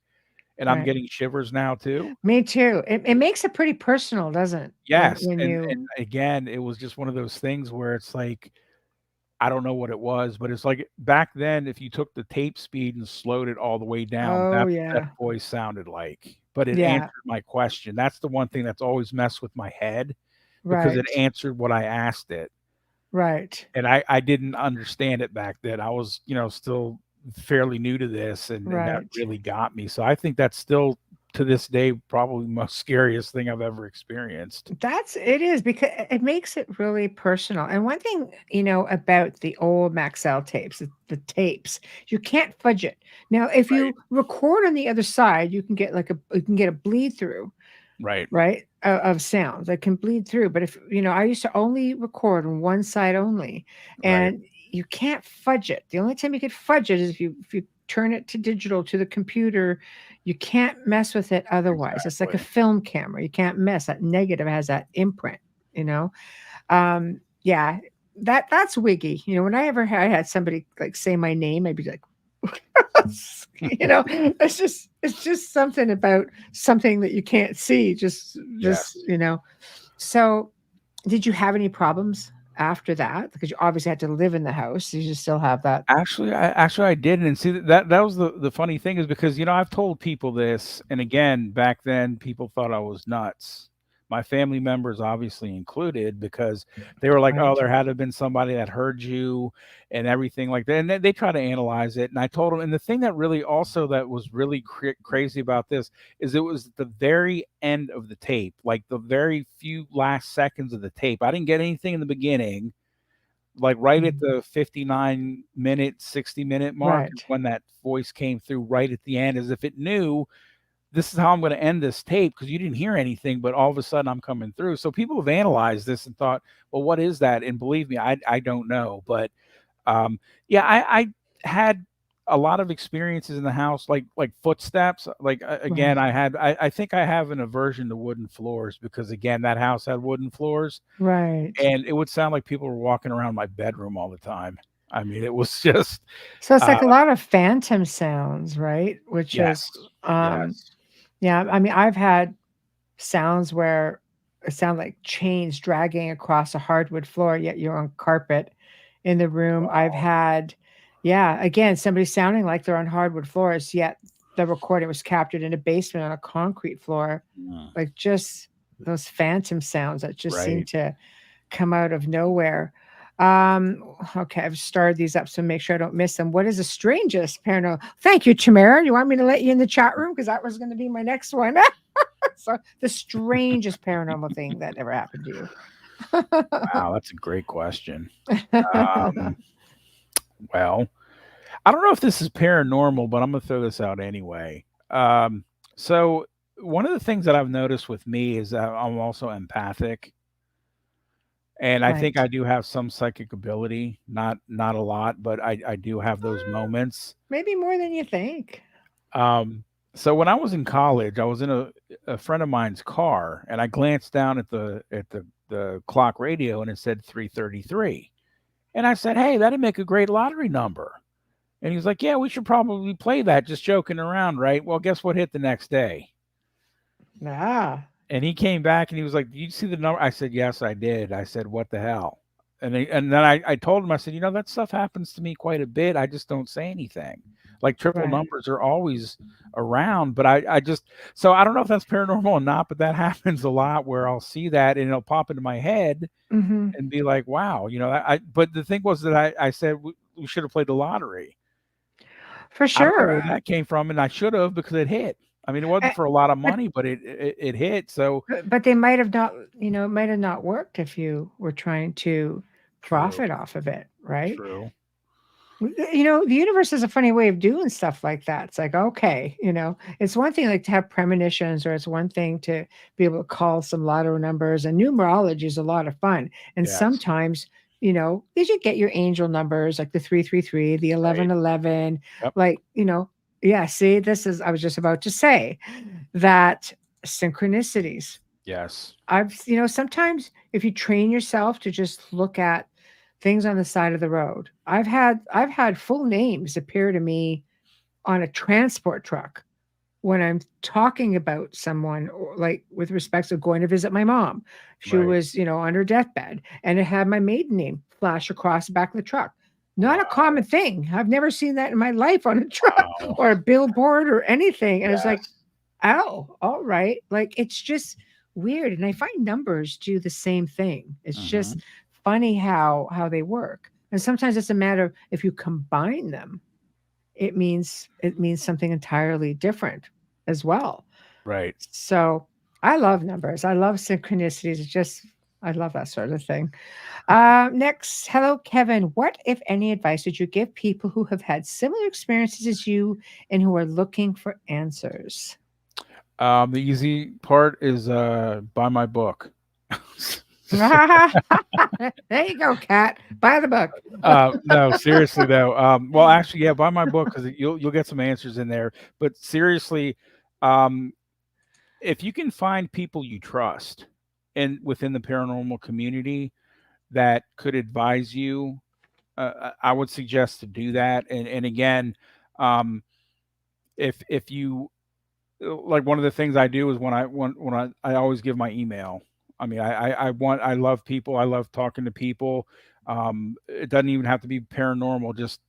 And I'm Right. getting shivers now too. Me too. It makes it pretty personal, doesn't it? When Yes, when and you again, it was just one of those things where it's like, I don't know what it was, but it's like back then, if you took the tape speed and slowed it all the way down, Oh, that's what that yeah. voice sounded like, but it Yeah. answered my question. That's the one thing that's always messed with my head because it Right. answered what I asked it, Right. and I didn't understand it back then. I was, still fairly new to this, and that Right. really got me. So I think that's still, to this day, probably the most scariest thing I've ever experienced. It is, because it makes it really personal. And one thing, about the old Maxell tapes, the tapes, you can't fudge it. Now, if Right, you record on the other side, you can get a bleed through, right, right, of sound that can bleed through. But if I used to only record on one side only, right. and you can't fudge it. The only time you could fudge it is if you turn it to digital to the computer. You can't mess with it otherwise. It's like a Exactly. film camera. You can't mess. That negative has that imprint. You know, yeah, that's wiggy. Whenever I had somebody like say my name, I'd be like, it's just something about something that you can't see. Just Yes. So, did you have any problems after that? Because you obviously had to live in the house. You just still have that. Actually, I didn't, and see that was the funny thing is because I've told people this, and again back then people thought I was nuts. My family members obviously included because they were like, "Oh, Right. there had to have been somebody that heard you and everything like that," and they try to analyze it. And I told them, and the thing that really also that was really crazy about this is it was the very end of the tape, like the very few last seconds of the tape. I didn't get anything in the beginning, like right at Mm. the 59-minute, 60-minute mark is Right. when that voice came through right at the end, as if it knew this is how I'm going to end this tape because you didn't hear anything, but all of a sudden I'm coming through. So people have analyzed this and thought, well, what is that? And believe me, I don't know. But yeah, I had a lot of experiences in the house, like footsteps. Like again, Right. I think I have an aversion to wooden floors because again, that house had wooden floors, Right. and it would sound like people were walking around my bedroom all the time. I mean, it was just So it's uh, like a lot of phantom sounds, right? Which is, yes, um, yes, yeah, I mean, I've had sounds where it sound like chains dragging across a hardwood floor, yet you're on carpet in the room. I've wow, had, yeah, again, somebody sounding like they're on hardwood floors, yet the recording was captured in a basement on a concrete floor. mm, Like just those phantom sounds that just seem right. to come out of nowhere. Okay, I've started these up so make sure I don't miss them. What is the strangest paranormal? Thank you, Tamara. You want me to let you in the chat room because that was going to be my next one. So the strangest paranormal thing that ever happened to you. Wow, that's a great question. Um, well, I don't know if this is paranormal, but I'm gonna throw this out anyway. So one of the things that I've noticed with me is that I'm also empathic, and I think Right. I do have some psychic ability. Not a lot, but I do have those moments. Maybe more than you think. Um, so when I was in college, I was in a friend of mine's car, and I glanced down at the clock radio, and it said 3:33. And I said, "Hey, that'd make a great lottery number." And he was like, "Yeah, we should probably play that, just joking around, right?" Well, guess what hit the next day? Ah, And he came back and he was like, "Did you see the number?" I said, "Yes, I did." I said, "What the hell?" And then I told him, I said, "That stuff happens to me quite a bit. I just don't say anything. Like triple right. numbers are always around, but I just so I don't know if that's paranormal or not, but that happens a lot where I'll see that and it'll pop into my head Hmm. and be like, wow, but the thing was that I said we should have played the lottery. For I don't know sure. where that came from, and I should have because it hit. I mean, it wasn't Uh, for a lot of But money, but it hit. So but they might have not, it might have not worked if you were trying to true, profit off of it, right? true. The universe is a funny way of doing stuff like that. It's like, okay, it's one thing like to have premonitions, or it's one thing to be able to call some lotto numbers, and numerology is a lot of fun. And Yes, sometimes, you should get your angel numbers like the 333, the right. 1111, Yep. like, yeah, see, I was just about to say that synchronicities. Yes. Sometimes if you train yourself to just look at things on the side of the road, I've had full names appear to me on a transport truck when I'm talking about someone, or like with respect to going to visit my mom. She Right. was, on her deathbed, and it had my maiden name flash across the back of the truck. Not a Wow. common thing. I've never seen that in my life on a truck Wow. or a billboard or anything. And it's like, Yes. oh, all right. Like it's just weird. And I find numbers do the same thing. It's just Hmm. funny how they work. And sometimes it's a matter if you combine them, it means something entirely different as well. Right. So I love numbers. I love synchronicities. It's just I love that sort of thing. Next, hello, Kevin. What, if any, advice would you give people who have had similar experiences as you and who are looking for answers? The easy part is buy my book. There you go, Kat. Buy the book. No, seriously though. Well, actually, yeah, buy my book because you'll get some answers in there. But seriously, um, if you can find people you trust and within the paranormal community that could advise you, I would suggest to do that. And again, um, if you like one of the things I do is when I always give my email. I mean, I love people. I love talking to people. It doesn't even have to be paranormal. Just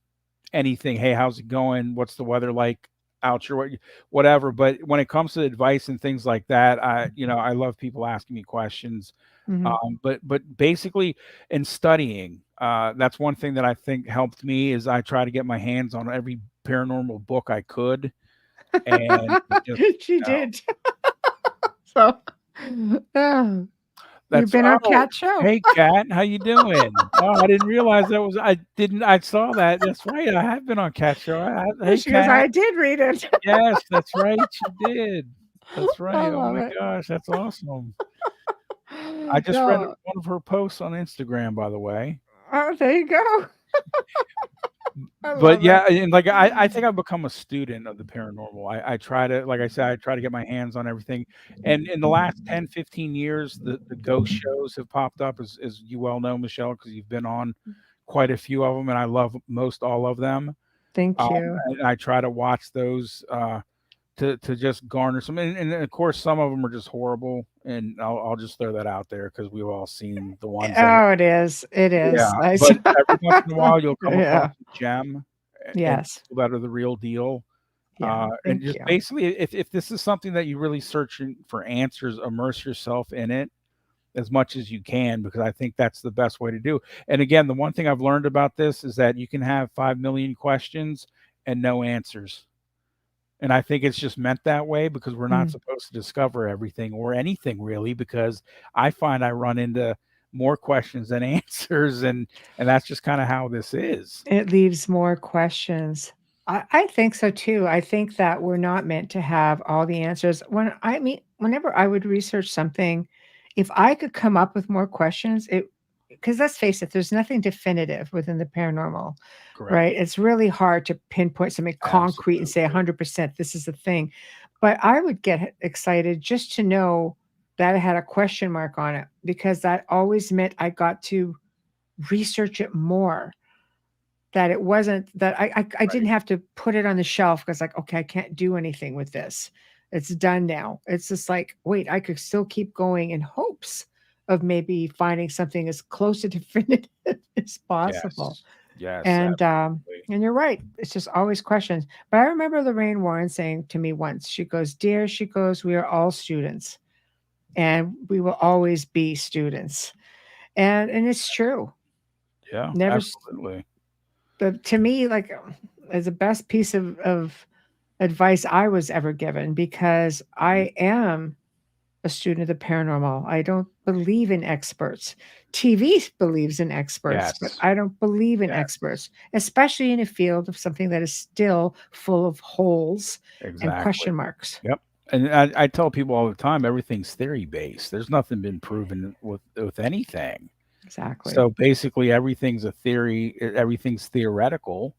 anything. Hey, how's it going? What's the weather like out your way? Whatever. But when it comes to advice and things like that, I love people asking me questions. Mhm. But basically, in studying, that's one thing that I think helped me is I try to get my hands on every paranormal book I could, and just She you know, did. So, yeah. You've That's been on oh, Cat show. hey Kat, how you doing? Oh, I didn't realize that was I didn't I saw that. That's right. I have been on Cat Show. And Hey she goes, Kat. I did read it. Yes, that's right. She did. That's I right. Oh love my it. gosh, that's awesome. I just read No, one of her posts on Instagram, by the way. oh, there you go. I But love yeah, it. and like I think I've become a student of the paranormal. I try to, like I said, I try to get my hands on everything. And in the last 10, 15 years, the ghost shows have popped up, as you well know, Michelle, because you've been on quite a few of them, and I love most all of them. Thank you. And I try to watch those to just garner some, and of course some of them are just horrible, and I'll just throw that out there because we've all seen the ones that Oh, it is. It yeah, is. I but every once in a while you'll come across yeah. a gem, and Yes. people that are the real deal. Yeah. And Thank just you. basically, if this is something that you really searching for answers, immerse yourself in it as much as you can, because I think that's the best way to do. And again, the one thing I've learned about this is that you can have 5 million questions and no answers. And I think it's just meant that way because we're not Mm. supposed to discover everything or anything really, because I find I run into more questions than answers, and that's just kind of how this is. It leaves more questions. I think so too. I think that we're not meant to have all the answers. Whenever I would research something, if I could come up with more questions, it because let's face it, there's nothing definitive within the paranormal, Correct. right? It's really hard to pinpoint something concrete and say Absolutely. 100% this is the thing. But I would get excited just to know that it had a question mark on it because that always meant I got to research it more, that it wasn't that I didn't Right. have to put it on the shelf because like, okay, I can't do anything with this. It's done now. It's just like, wait, I could still keep going in hopes of maybe finding something as close to definitive as possible. Yes. Yes, absolutely. And you're right. It's just always questions. But I remember Lorraine Warren saying to me once, she goes, "Dear," she goes, "we are all students and we will always be students." And it's true. Yeah, Never absolutely. but to me, like, is the best piece of advice I was ever given because Mhm. I am a student of the paranormal. I don't believe in experts. TV believes in experts, but Yes. I don't believe in Yes. experts, especially in a field of something that is still full of holes and Exactly. question marks. Yep. And I tell people all the time, everything's theory based. There's nothing been proven with anything. Exactly. So basically, everything's a theory. Everything's theoretical.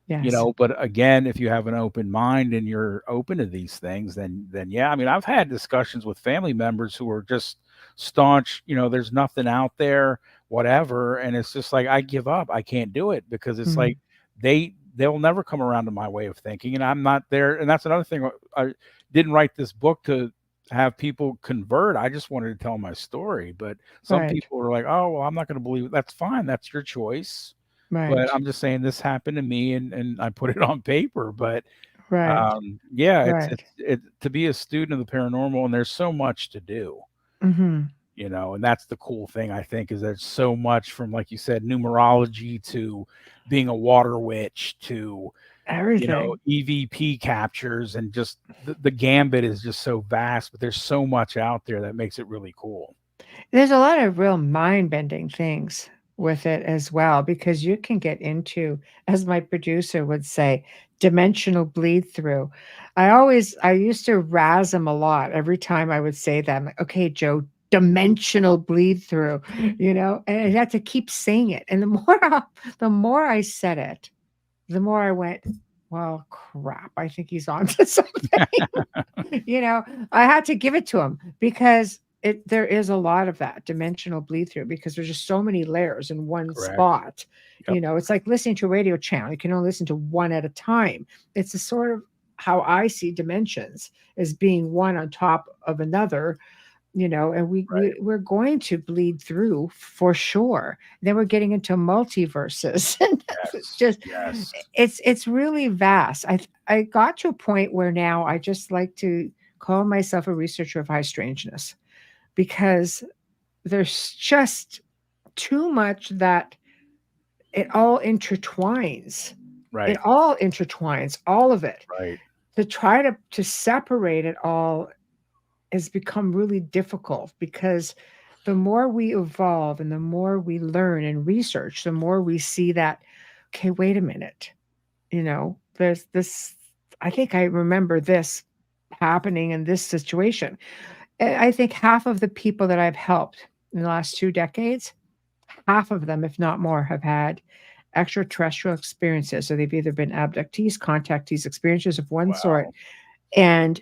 Yes. But again, if you have an open mind and you're open to these things, then yeah. I mean, I've had discussions with family members who are just staunch. There's nothing out there, whatever, and it's just like I give up. I can't do it because it's like Mm, they'll never come around to my way of thinking, and I'm not there. And that's another thing. I didn't write this book to have people convert. I just wanted to tell my story. But some right. people are like, "Oh, well, I'm not going to believe it." That's fine. That's your choice. But Right. I'm just saying this happened to me, and I put it on paper. But Right. yeah, Right. it to be a student of the paranormal, and there's so much to do, Hmm. and that's the cool thing I think is there's so much from, like you said, numerology to being a water witch to Everything. EVP captures, and just the gambit is just so vast, but there's so much out there that makes it really cool. There's a lot of real mind-bending things with it as well, because you can get into, as my producer would say, dimensional bleed through. I used to razz him a lot every time I would say that. I'm like, "Okay, Joe, dimensional bleed through," and I had to keep saying it. And the more the more I said it, the more I went, "Well, crap, I think he's on to something." You know, I had to give it to him because there is a lot of that dimensional bleed through because there's just so many layers in one Correct. spot. Yep. It's like listening to a radio channel. You can only listen to one at a time. It's a sort of how I see dimensions as being one on top of another, and Right. we're going to bleed through for sure. Then we're getting into multiverses. And it's Yes. just Yes. it's really vast. I got to a point where now I just like to call myself a researcher of high strangeness because there's just too much that it all intertwines. It Right. all intertwines, all of it. Right. To try to separate it all has become really difficult because The more we evolve and the more we learn and research, the more we see that, okay, wait a minute, there's this, I think I remember this happening in this situation. I think half of the people that I've helped in the last 2 decades, half of them, if not more, have had extraterrestrial experiences. So they've either been abductees, contactees, experiences of one sort, Wow. and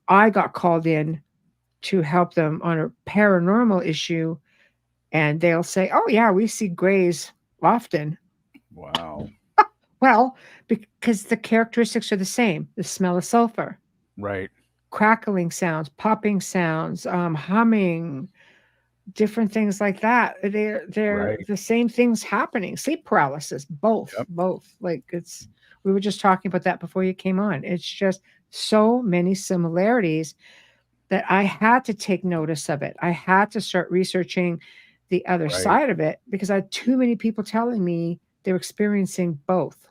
I got called in to help them on a paranormal issue, and they'll say, "Oh yeah, we see grays often." Wow. Well, because the characteristics are the same: the smell of sulfur, Right. crackling sounds, popping sounds, humming, different things like that. They're Right. the same things happening. Sleep paralysis, both, Yep. both. Like it's we were just talking about that before you came on. It's just so many similarities that I had to take notice of it. I had to start researching the other Right. side of it because I had too many people telling me they're experiencing both.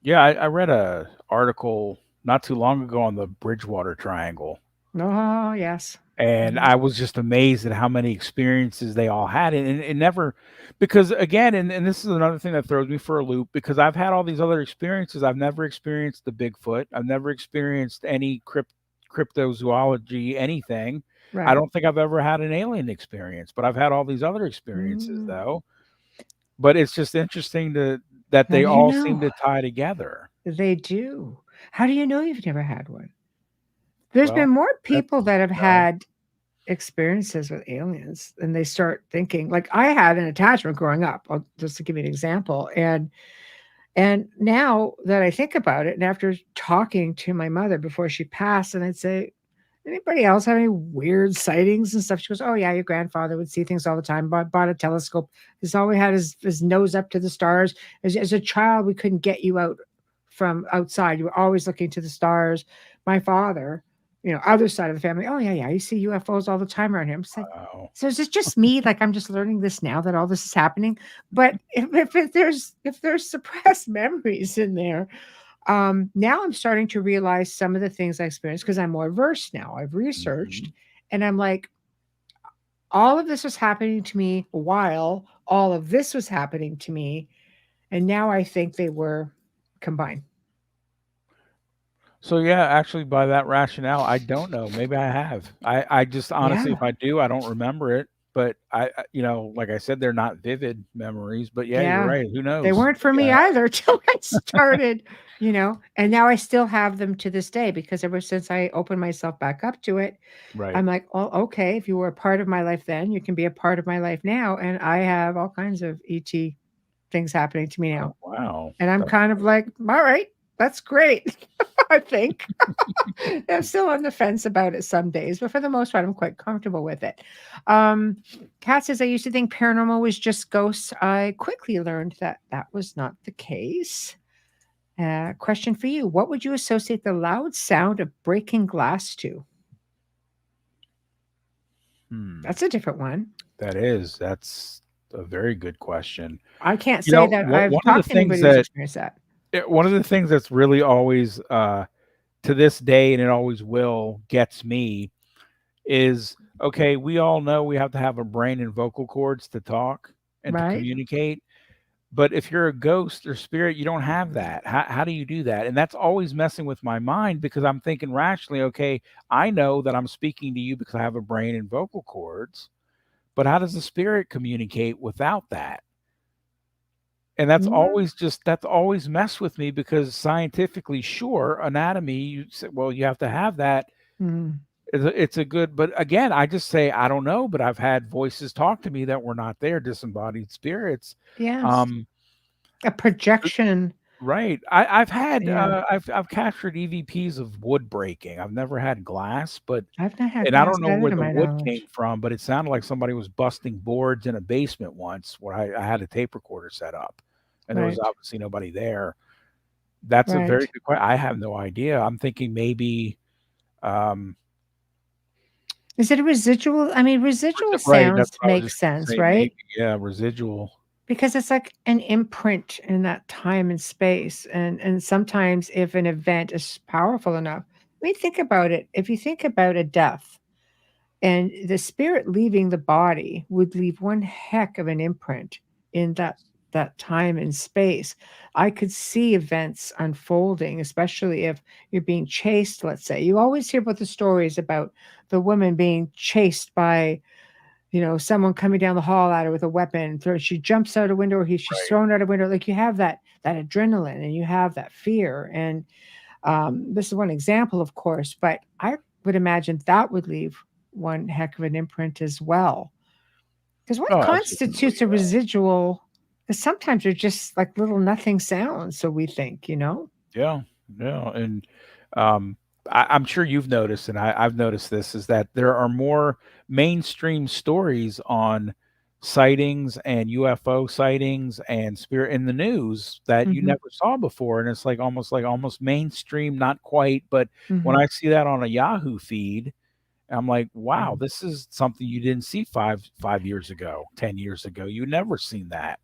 Yeah, I read a article not too long ago on the Bridgewater Triangle, Oh, yes. and Mhm. I was just amazed at how many experiences they all had, and it never, because again, and this is another thing that throws me for a loop because I've had all these other experiences. I've never experienced the Bigfoot. I've never experienced any cryptozoology, anything. I Right. don't think I've ever had an alien experience, but I've had all these other experiences Mm. though. But it's just interesting to that How they do you all seem know? to tie together. They do. How do you know you've never had one? There's been Well, more that's people that have you know, had experiences with aliens and they start thinking, like I had an attachment growing up, just to give you an example. And now that I think about it, and after talking to my mother before she passed, and I'd say, anybody else have any weird sightings and stuff? She goes, "Oh yeah, your grandfather would see things all the time. Bought a telescope. He's always had his nose up to the stars. As a child, we couldn't get you out from outside. You were always looking to the stars." My father, other side of the family. "Oh yeah, yeah, you see UFOs all the time around here." I'm just like, wow. so is it just me? Like I'm just learning this now that all this is happening. But if there's suppressed memories in there, now I'm starting to realize some of the things I experienced because I'm more versed now. I've researched, Mhm. and I'm like, all of this was happening to me while all of this was happening to me, and now I think they were combined. So yeah, actually by that rationale, I don't know. Maybe I have. I just honestly, Yeah, if I do, I don't remember it. But like I said, they're not vivid memories. But yeah, you're yeah. right. Who They knows? weren't for Maybe I me have. either till I started, and now I still have them to this day because ever since I opened myself back up to it, Right. I'm like, "Oh, okay, if you were a part of my life then, you can be a part of my life now." And I have all kinds of ET things happening to me now. Oh wow. And I'm That's kind of nice. like, "All right, that's great." I think. I'm still on the fence about it some days, but for the most part, I'm quite comfortable with it. Um, Kat says, "I used to think paranormal was just ghosts. I quickly learned that that was not the case." Question for you: what would you associate the loud sound of breaking glass to? Hmm. That's a different one. That's a very good question. I can't say that I've One of the talked to things anybody who's that experienced that. one of the things that's really always to this day, and it always will, gets me is okay, we all know we have to have a brain and vocal cords to talk and to Right? communicate. But if you're a ghost or spirit, you don't have that. How do you do that? And that's always messing with my mind because I'm thinking rationally, okay, I know that I'm speaking to you because I have a brain and vocal cords, but how does the spirit communicate without that? And Yeah. that's always messed with me because scientifically, sure, anatomy, you say, well, you have to have that. Mm. It's a good, but again, I just say I don't know, but I've had voices talk to me that were not there, disembodied spirits. Yes. Um, A projection. right. Yeah. I've captured EVPs of wood breaking. I've never had glass, but I've not had and I glass don't know either where to the my wood came knowledge. from, but it sounded like somebody was busting boards in a basement once where I had a tape recorder set up, and there was Right. obviously nobody there. That's a very Right. good question. I have no idea. I'm thinking maybe, um, Is it a residual? I mean, residual right. That's sounds what I was make just gonna sense, say. Maybe, right? yeah, residual. Because it's like an imprint in that time and space. And sometimes if an event is powerful enough, I mean, think about it. If you think about a death, And the spirit leaving the body would leave one heck of an imprint in that time and space. I could see events unfolding, especially if you're being chased, let's say. You always hear about the stories about the woman being chased by, someone coming down the hall at her with a weapon. She jumps out a window, or she's Right. thrown out a window. Like, you have that adrenaline and you have that fear. And this is one example, of course, but I would imagine that would leave one heck of an imprint as well. Because what Oh, absolutely. constitutes a residual? Because sometimes they're just like little nothing sounds. So we think, Yeah, yeah, and um, I'm sure you've noticed, and I've noticed this, is that there are more mainstream stories on sightings and UFO sightings and spirit in the news that you Hmm. never saw before, and it's like almost mainstream, not quite, but when Hmm. I see that on a Yahoo feed, I'm like, wow, this is something you didn't see five years ago, 10 years ago. You never seen that.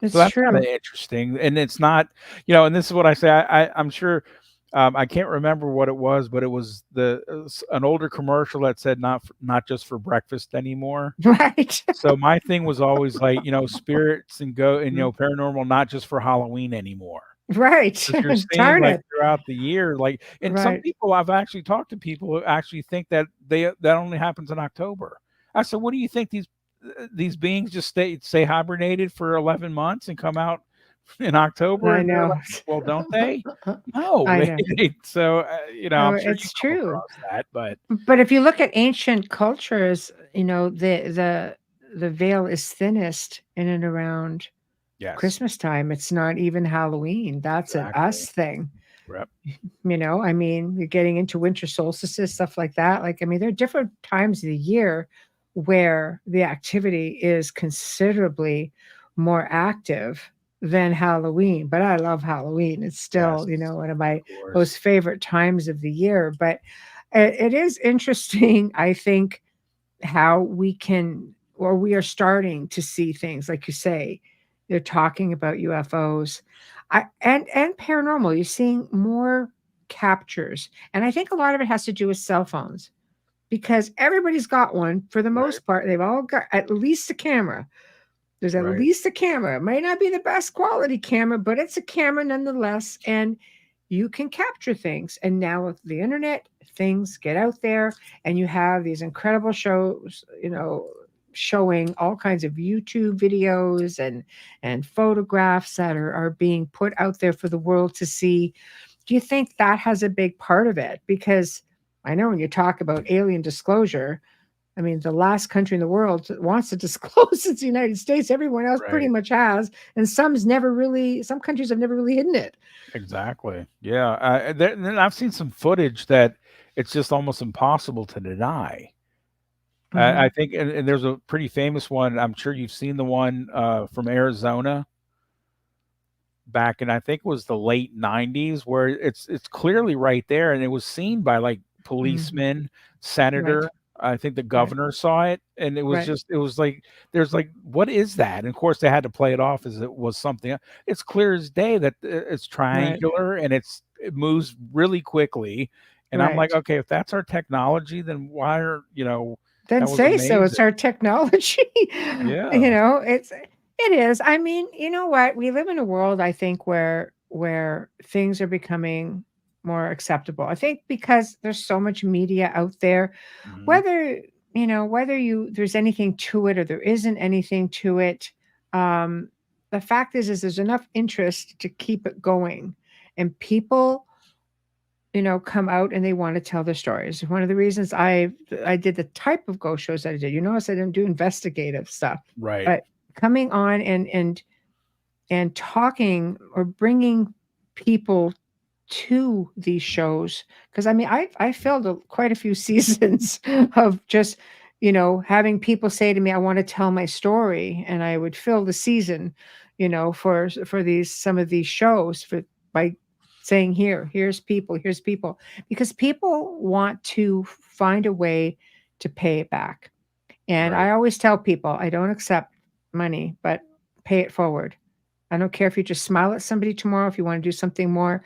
So It's that's true. kinda interesting, and it's not and this is what I say, I'm sure, I can't remember what it was, but it was an older commercial that said not just for breakfast anymore. Right. So my thing was always like, spirits and paranormal, not just for Halloween anymore. Right. 'Cause you're seeing, Darn like, it. throughout the year, like and some Right. people I've actually talked to people who actually think that that only happens in October. I said, "What do you think these beings just stay hibernated for 11 months and come out in October?" I And they're know. like, "Well, don't they?" No, I know. so, Oh, I'm sure you it's come true. across that, but But if you look at ancient cultures, the veil is thinnest in and around yes, Christmas time. It's not even Halloween. That's an exactly. us thing. Yep, I mean, you're getting into winter solstices, stuff like that. Like, I mean, there are different times of the year where the activity is considerably more active than Halloween. But I love Halloween. It's still, yes, one of of my most course. favorite times of the year. But it is interesting, I think, how we can, or we are starting to see things like you say. They're talking about UFOs, and paranormal. You're seeing more captures, and I think a lot of it has to do with cell phones, because everybody's got one for the Right, most part. They've all got at least a camera. There's at right, least a camera. It might not be the best quality camera, but it's a camera nonetheless. And you can capture things. And now with the internet, things get out there, and you have these incredible shows, showing all kinds of YouTube videos and photographs that are being put out there for the world to see. Do you think that has a big part of it? Because I know when you talk about alien disclosure, I mean, the last country in the world that wants to disclose is the United States. Everyone else pretty right. much has, and some countries have never really hidden it. Exactly. Yeah, and then I've seen some footage that it's just almost impossible to deny. I Mhm. think and there's a pretty famous one, I'm sure you've seen the one, from Arizona back in I think it was the late '90s where it's clearly right there, and it was seen by, like, Mhm. policemen, Right, senator, I think the right, governor saw it, and right, it was like there's like, "What is that?" And, of course, they had to play it off as it was something it's clear as day that it's right, triangular and it moves really quickly, and I'm like, right. "Okay, if that's our technology, then why are" Then that was say so. It's amazing. our technology. Yeah. It is. I mean, you know what? We live in a world, I think, where things are becoming more acceptable. I think because there's so much media out there, Mhm. whether whether you there's anything to it or there isn't anything to it. um the fact is there's enough interest to keep it going, and people come out and they want to tell their stories. One of the reasons I did the type of ghost shows that I did, I didn't do investigative stuff, Right. but coming on and talking or bringing people to these shows, because I mean I filled quite a few seasons of just having people say to me, I want to tell my story, and I would fill the season for these some of these shows by saying, here's people, because people want to find a way to pay it back. And Right. I always tell people, I don't accept money, but pay it forward. I don't care if you just smile at somebody tomorrow, if you want to do something more,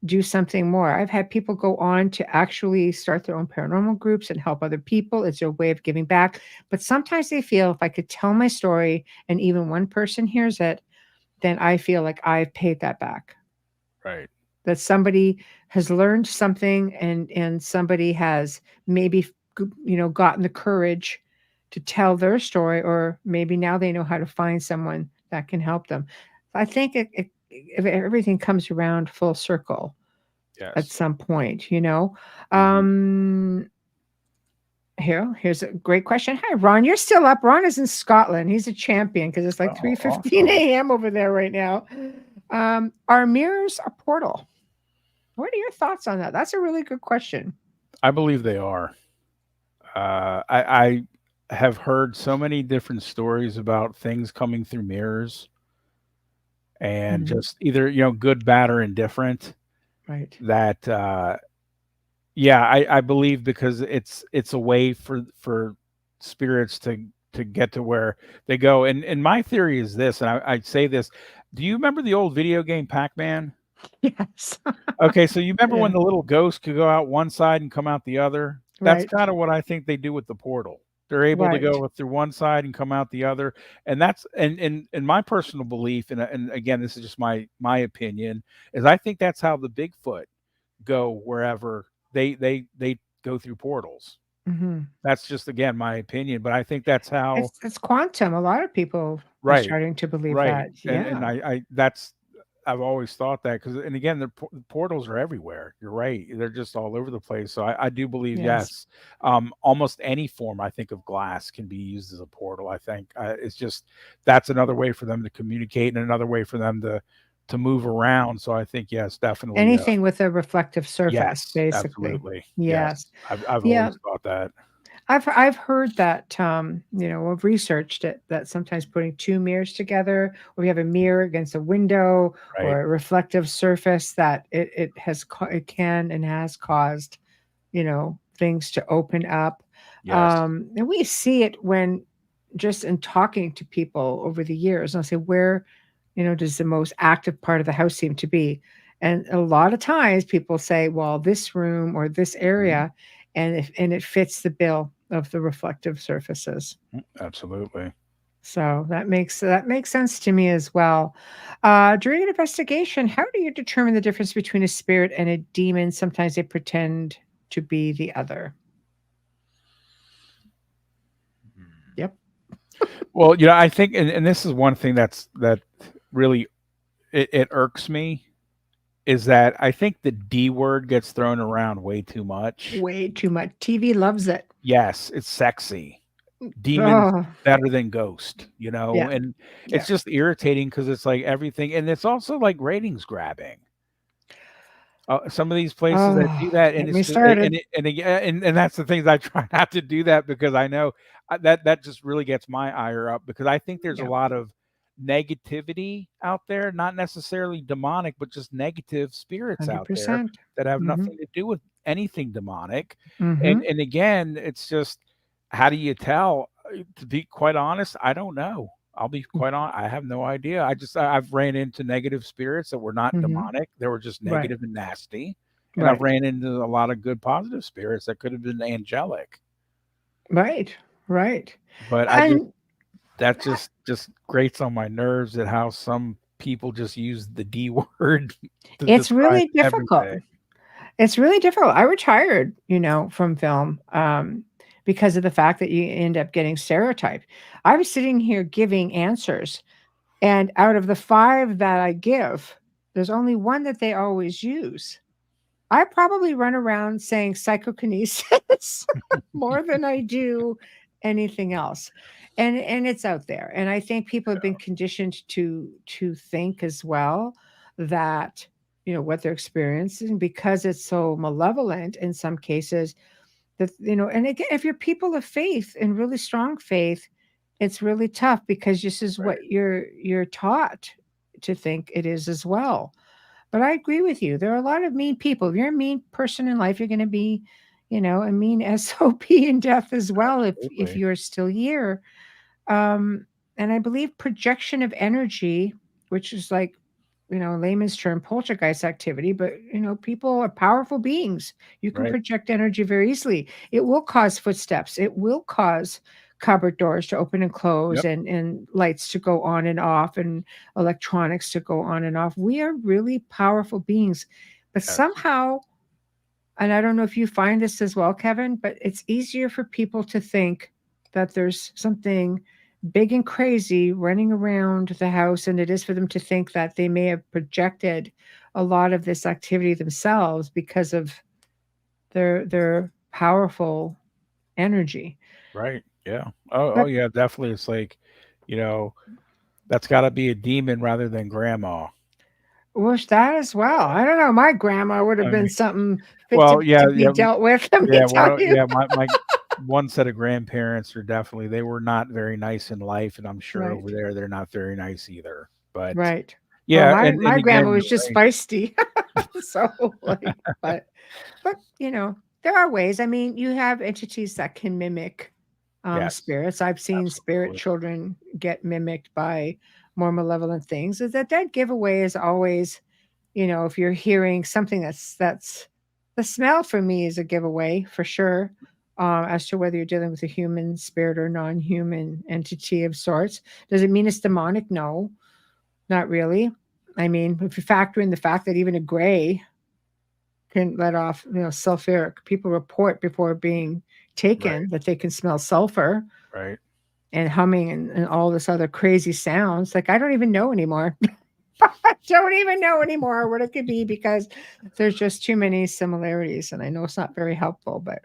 do something more. I've had people go on to actually start their own paranormal groups and help other people. It's their way of giving back. But sometimes they feel if I could tell my story and even one person hears it, then I feel like I've paid that back. Right. That somebody has learned something and somebody has maybe gotten the courage to tell their story, or maybe now they know how to find someone that can help them. I think if everything comes around full circle at Yes. some point. Mhm. um here's a great question. Hi, Ron. You're still up. Ron is in Scotland. He's a champion because it's like Oh, 3:15 awesome. a.m. over there right now. Are mirrors a portal? What are your thoughts on that? That's a really good question. I believe they are. I have heard so many different stories about things coming through mirrors and Mhm. just either, good, bad, or indifferent. Right. That yeah, I believe because it's a way for spirits to get to where they go. And my theory is this, and I'd say this. Do you remember the old video game Pac-Man? Yes. Okay, so you remember when Yeah. the little ghost could go out one side and come out the other? That's Right. kind of what I think they do with the portal. They're able to Right. go through one side and come out the other, and that's and my personal belief, and again, this is just my opinion, is I think that's how the Bigfoot go wherever they go through portals. Mhm. That's just again my opinion, but I think that's how. It's quantum. A lot of people are Right. starting to believe Right. that. And Yeah. I that's I've always thought that because and again the portals are everywhere. You're right. They're just all over the place. So I do believe Yes. yes. Almost any form I think of glass can be used as a portal. I think it's just that's another way for them to communicate and another way for them to move around. So I think yes, definitely. Anything with a reflective surface, Yes, basically. absolutely. Yes, Yes. I've Yeah. always thought that. I've heard that, I've researched it, that sometimes putting two mirrors together, or you have a mirror against a window Right. or a reflective surface, that it can and has caused, things to open up. Yes. And we see it when just in talking to people over the years, and I'll say, where, does the most active part of the house seem to be? And a lot of times people say, well, this room or this Mhm. area, and it fits the bill of the reflective surfaces. Absolutely. So that makes sense to me as well. During an investigation, how do you determine the difference between a spirit and a demon? Sometimes they pretend to be the other. Yep. Well, I think, and this is one thing that really it irks me is that I think the D word gets thrown around way too much. Way too much. TV loves it. Yes, it's sexy. Demons Oh, better than ghost, yeah, and yeah. it's just irritating because it's like everything, and it's also like ratings grabbing. Some of these places that Oh, do that, and get it's me just started. and again, and that's the things I try not to do that because I know that just really gets my ire up because I think there's a Yeah, lot of negativity out there, not necessarily demonic, but just negative spirits out there 100%. that have Mhm, nothing to do with anything demonic. And mhm, and again, it's just how do you tell? To be quite honest, I don't know. I'll be quite on. I have no idea. I've ran into negative spirits that were not mhm. demonic. They were just Right, negative and nasty. And I've right, ran into a lot of good positive spirits that could have been angelic. right, right. But I just And that just grates on my nerves at how some people just use the D word to it's describe really difficult. everything. It's really difficult. I retired, from film, because of the fact that you end up getting stereotyped. I was sitting here giving answers, and out of the 5 that I give, there's only 1 that they always use. I probably run around saying psychokinesis more than I do anything else. And it's out there. And I think people have been conditioned to think as well that what they're experiencing, because it's so malevolent in some cases, that and again, if you're people of faith and really strong faith, it's really tough because this is what Right, you're taught to think it is as well. But I agree with you. There are a lot of mean people. If you're a mean person in life, you're going to be, a mean SOP in death as well if absolutely. you're still here. Um, and I believe projection of energy, which is like layman's term, poltergeist activity, but people are powerful beings. You can Right. project energy very easily. It will cause footsteps. It will cause cupboard doors to open and close, Yep. and lights to go on and off, and electronics to go on and off. We are really powerful beings, but Yes. somehow, and I don't know if you find this as well, Kevin, but it's easier for people to think that there's something big and crazy running around the house than it is for them to think that they may have projected a lot of this activity themselves because of their powerful energy. Right. Yeah. Oh, But yeah, definitely. It's like, you know, that's got to be a demon rather than grandma. wish that as well. I don't know. My grandma would have I been mean, something fit well, to yeah, be yeah, dealt with. Let me yeah. tell you. Yeah. My one set of grandparents are definitely, they were not very nice in life, and I'm sure over Right. there they're not very nice either. But Right. Well, yeah, my and grandma again, was you're just right. feisty. So, like, but there are ways. I mean, you have entities that can mimic Yes, spirits. I've seen spirit absolutely. children get mimicked by more malevolent things. Is that giveaway is always, if you're hearing something that's the smell for me is a giveaway for sure. As to whether you're dealing with a human spirit or non-human entity of sorts. Does it mean it's demonic? No, not really. I mean, if you factor in the fact that even a gray can let off, sulfuric, people report before being Right. taken that they can smell sulfur Right. and humming and all this other crazy sounds. Like, I don't even know anymore. I don't even know anymore what it could be because there's just too many similarities. And I know it's not very helpful, but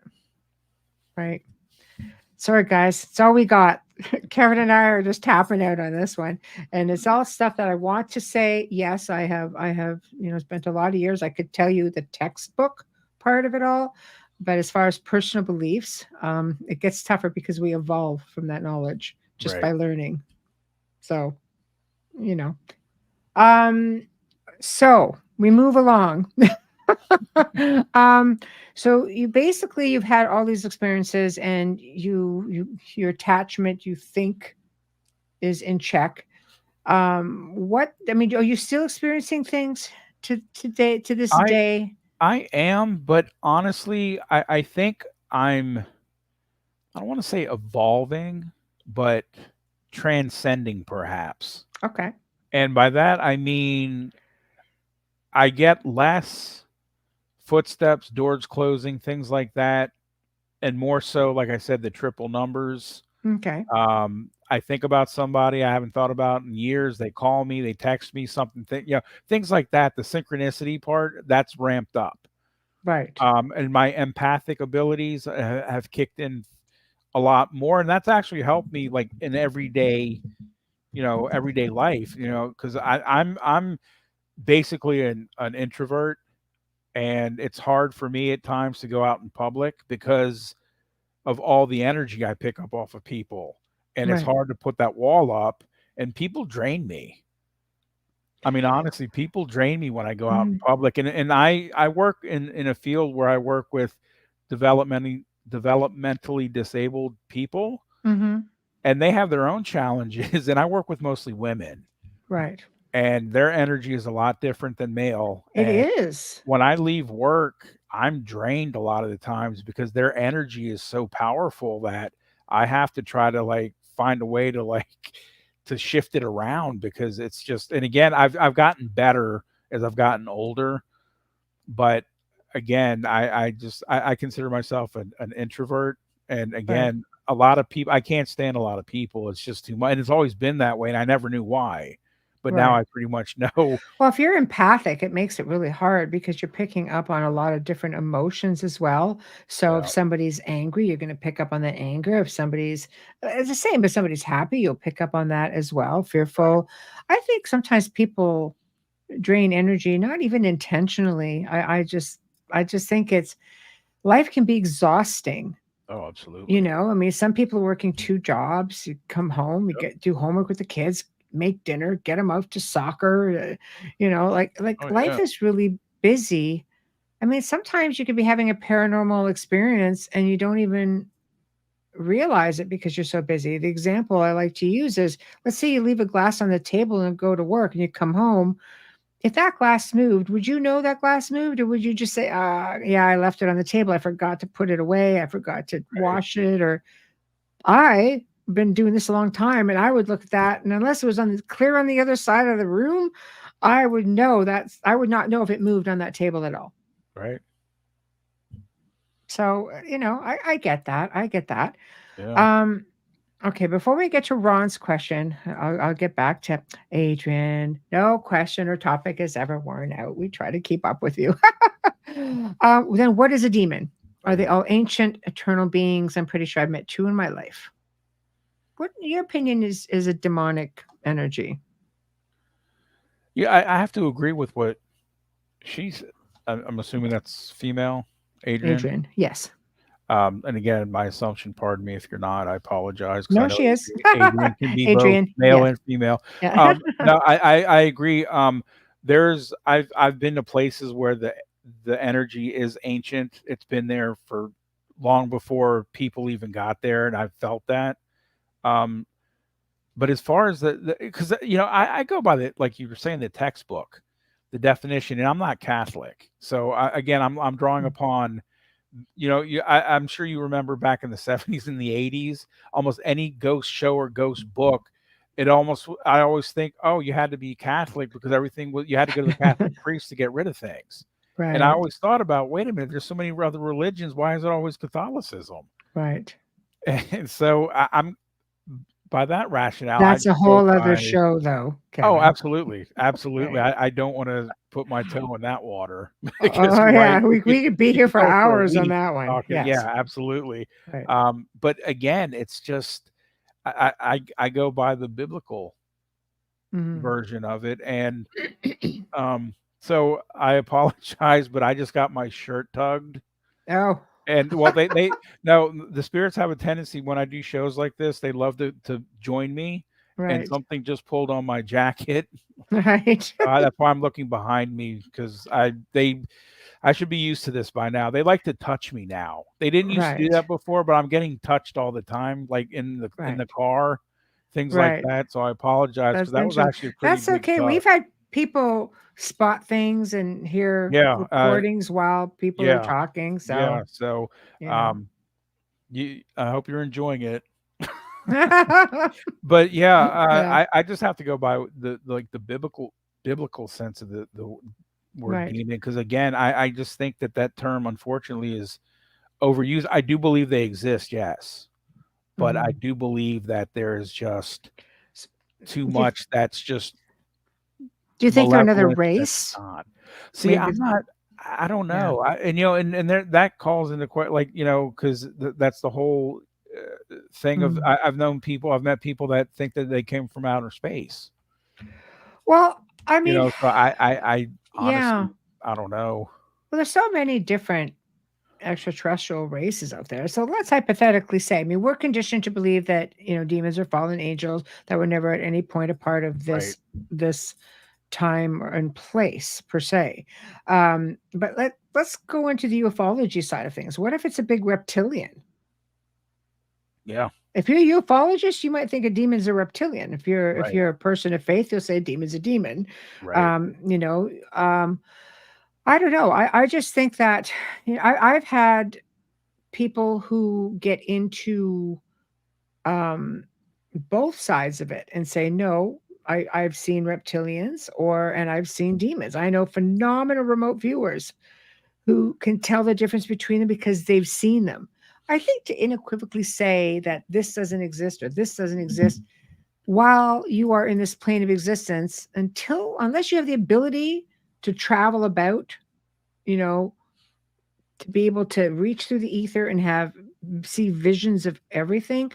right. Sorry, guys. It's all we got. Kevin and I are just tapping out on this one, and it's all stuff that I want to say. Yes, I have, spent a lot of years. I could tell you the textbook part of it all, but as far as personal beliefs, it gets tougher because we evolve from that knowledge just Right. by learning. So, you know, um, so we move along. um, so you've had all these experiences, and your attachment you think is in check. What I mean, are you still experiencing things to this I day? I am, but honestly, I think I'm, I don't want to say evolving, but transcending perhaps. Okay. And by that I mean I get less footsteps, doors closing, things like that, and more so, like I said, the triple numbers. Okay. I think about somebody I haven't thought about in years. They call me, they text me something, things like that. The synchronicity part that's ramped up. Right. And my empathic abilities have kicked in a lot more, and that's actually helped me like in everyday, everyday life. Because I'm basically an introvert, and it's hard for me at times to go out in public because of all the energy I pick up off of people, and it's Right. hard to put that wall up, and people drain me. I mean, honestly, people drain me when I go out in Mhm. public, and I work in a field where I work with developmentally disabled people, Mhm. and they have their own challenges, and I work with mostly women, Right. and their energy is a lot different than male, It and is. when I leave work, I'm drained a lot of the times because their energy is so powerful that I have to try to like find a way to like to shift it around because it's just, and again, I've gotten better as I've gotten older, but again, I consider myself an introvert, and Right. again, a lot of people, I can't stand a lot of people. It's just too much, and it's always been that way, and I never knew why, but now Right. I pretty much know. Well, if you're empathic, it makes it really hard because you're picking up on a lot of different emotions as well. So if Yeah, somebody's angry, you're going to pick up on that anger. If somebody's, it's the same. If somebody's happy, you'll pick up on that as well. Fearful. I think sometimes people drain energy, not even intentionally. I just think it's life can be exhausting. oh, absolutely. I mean, some people are working 2 jobs. You come home, you Yep. get do homework with the kids, make dinner, get them out to soccer. Like Oh life yeah. is really busy. I mean, sometimes you could be having a paranormal experience and you don't even realize it because you're so busy. The example I like to use is, let's say you leave a glass on the table and go to work and you come home, if that glass moved, would you know that glass moved, or would you just say, yeah, I left it on the table. I forgot to put it away. I forgot to Right. wash it. Or I've been doing this a long time, and I would look at that, and unless it was clear on the other side of the room, I would not know if it moved on that table at all. Right. So, I get that. I get that. Yeah. Um, okay, before we get to Ron's question, I'll get back to Adrian. No question or topic is ever worn out. We try to keep up with you. Then what is a demon? Are they all ancient, eternal beings? I'm pretty sure I've met two in my life. What, in your opinion, is a demonic energy? Yeah, I have to agree with what she's. I'm assuming that's female, Adrian. Adrian, yes. And again, my assumption, pardon me if you're not, I apologize because I No, know she is. Adrian can be both Adrian, male yes. and female. Yeah. No, I agree. I've been to places where the energy is ancient. It's been there for long before people even got there, and I've felt that. Um, but as far as because I go by like you were saying, the textbook, the definition, and I'm not Catholic, so again, I'm drawing upon. I'm sure you remember back in the 70s and the 80s, almost any ghost show or ghost book, I always think, oh, you had to be Catholic because you had to go to the Catholic priest to get rid of things. And I Right, always thought about, wait a minute, there's so many other religions. Why is it always Catholicism? right. And so I'm by that rationale, I That's a just go whole other by. show, though, Oh, Kevin. absolutely, absolutely. Right. I don't want to put my toe in that water because Oh, right, yeah, we could be we here could for go for a hours on week that one. talking. Yeah, Yes. absolutely. Right. But again, it's just I go by the biblical Mhm. version of it, and so I apologize, but I just got my shirt tugged. Oh, And well, they no, the spirits have a tendency when I do shows like this, they love to join me, and right, something just pulled on my jacket. right, That's why I'm looking behind me because I should be used to this by now. They like to touch me now. They didn't used to do right, that before, but I'm getting touched all the time, like in the right, car, things like right. that. So I apologize because That's that was interesting. actually a pretty That's big okay. tug. We've had people spot things and hear Yeah, recordings while people are yeah, talking. yeah. So, So you know. um, I hope you're enjoying it. But yeah, Yeah, I just have to go by the biblical sense of the word right. demon because again, I just think that term unfortunately is overused. I do believe they exist, yes, but I Mhm. do believe that there is just S- too Do you, much that's just do you think they're another malevolent that's race? not. See, Maybe. I'm not. I don't Yeah. know. And there that calls into like because that's the whole thing of Mhm. I've met people that think that they came from outer space. Well, I mean, So I yeah. honestly I don't know. Well, there's so many different extraterrestrial races out there. So let's hypothetically say, I mean, we're conditioned to believe that, demons are fallen angels that were never at any point a part of Right. this time and place per se. But let's go into the ufology side of things. What if it's a big reptilian? Yeah. If you're a ufologist, you might think a demon's a reptilian. If Right. you're a person of faith, you'll say a demon's a demon. Right. Um, you know, um, I don't know. I just think that I've had people who get into um, both sides of it and say, no, I've seen reptilians and I've seen demons. I know phenomenal remote viewers who can tell the difference between them because they've seen them. I think to unequivocally say that this doesn't exist or this doesn't exist while you are in this plane of existence, unless you have the ability to travel about, you know, to be able to reach through the ether and see visions of everything,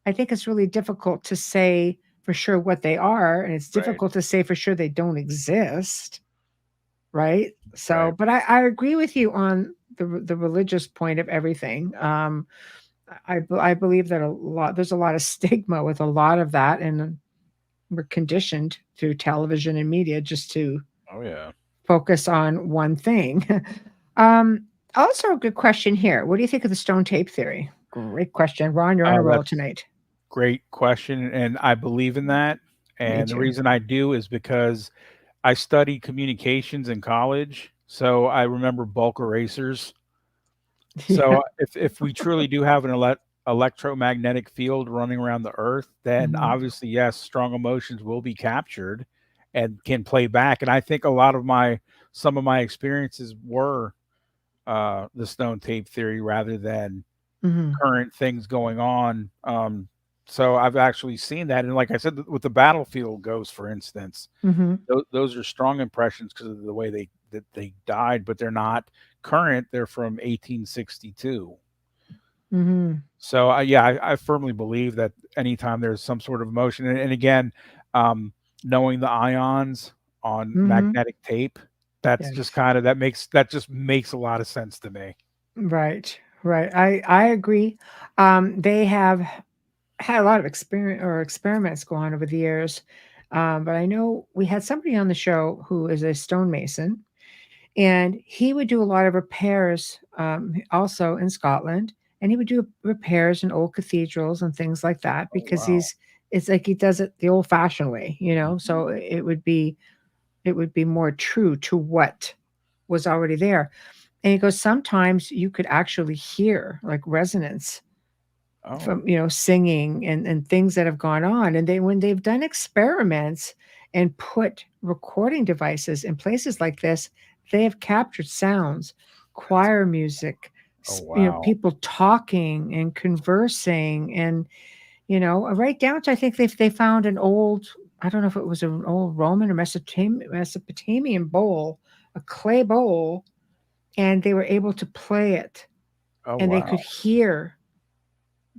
I think it's really difficult to say for sure what they are, and it's Right. difficult to say for sure they don't exist, right? So, Right. but I agree with you on the religious point of everything. I believe that there's a lot of stigma with a lot of that, and we're conditioned through television and media just to Oh yeah. focus on one thing. um, Also, a good question here. What do you think of the stone tape theory? Great question, Ron. You're on a roll That's tonight. great question, and I believe in that. Me And the too. reason I do is because I studied communications in college, so I remember bulk erasers. Yeah. So if we truly do have an electromagnetic field running around the earth, then Mhm. obviously yes, strong emotions will be captured and can play back. And I think a lot of my some of my experiences were the stone tape theory rather than Mhm. current things going on. So I've actually seen that, and like I said, with the battlefield ghosts, for instance, Mhm. those are strong impressions because of the way they died, but they're not current. They're from 1862. Mhm. So yeah, I firmly believe that anytime there's some sort of motion, and again, um, knowing the ions on Mhm. magnetic tape, that's just Yes. kind of that just makes a lot of sense to me. Right. Right. I agree. They have had a lot of experiments go on over the years. But I know we had somebody on the show who is a stonemason, and he would do a lot of repairs, also in Scotland, and he would do repairs in old cathedrals and things like that Oh because wow. it's like he does it the old-fashioned way, Mhm. so it would be more true to what was already there. And he goes, sometimes you could actually hear like resonance Oh, from, singing and things that have gone on. And when they've done experiments and put recording devices in places like this, they have captured sounds, that's choir music, oh wow. people talking and conversing, and right down to, I think they found an old, I don't know if it was an old Roman or Mesopotamian bowl, a clay bowl, and they were able to play it, Oh and they could wow. hear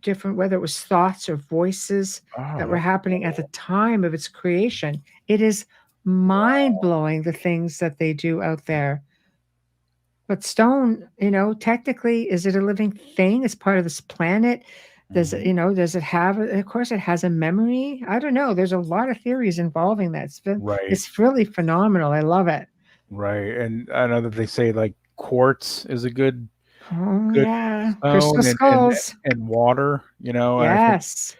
different, whether it was thoughts or voices Oh, that were that's happening at the cool. time of its creation. It is mind blowing, the things that they do out there. But stone, technically, is it a living thing? It's part of this planet. Mhm. Does it have, of course, it has a memory. I don't know. There's a lot of theories involving that. Right, It's really phenomenal. I love it. right, and I know that they say, like, quartz is a Oh, good yeah. Crystal stone skulls. and water, and I think, Yes.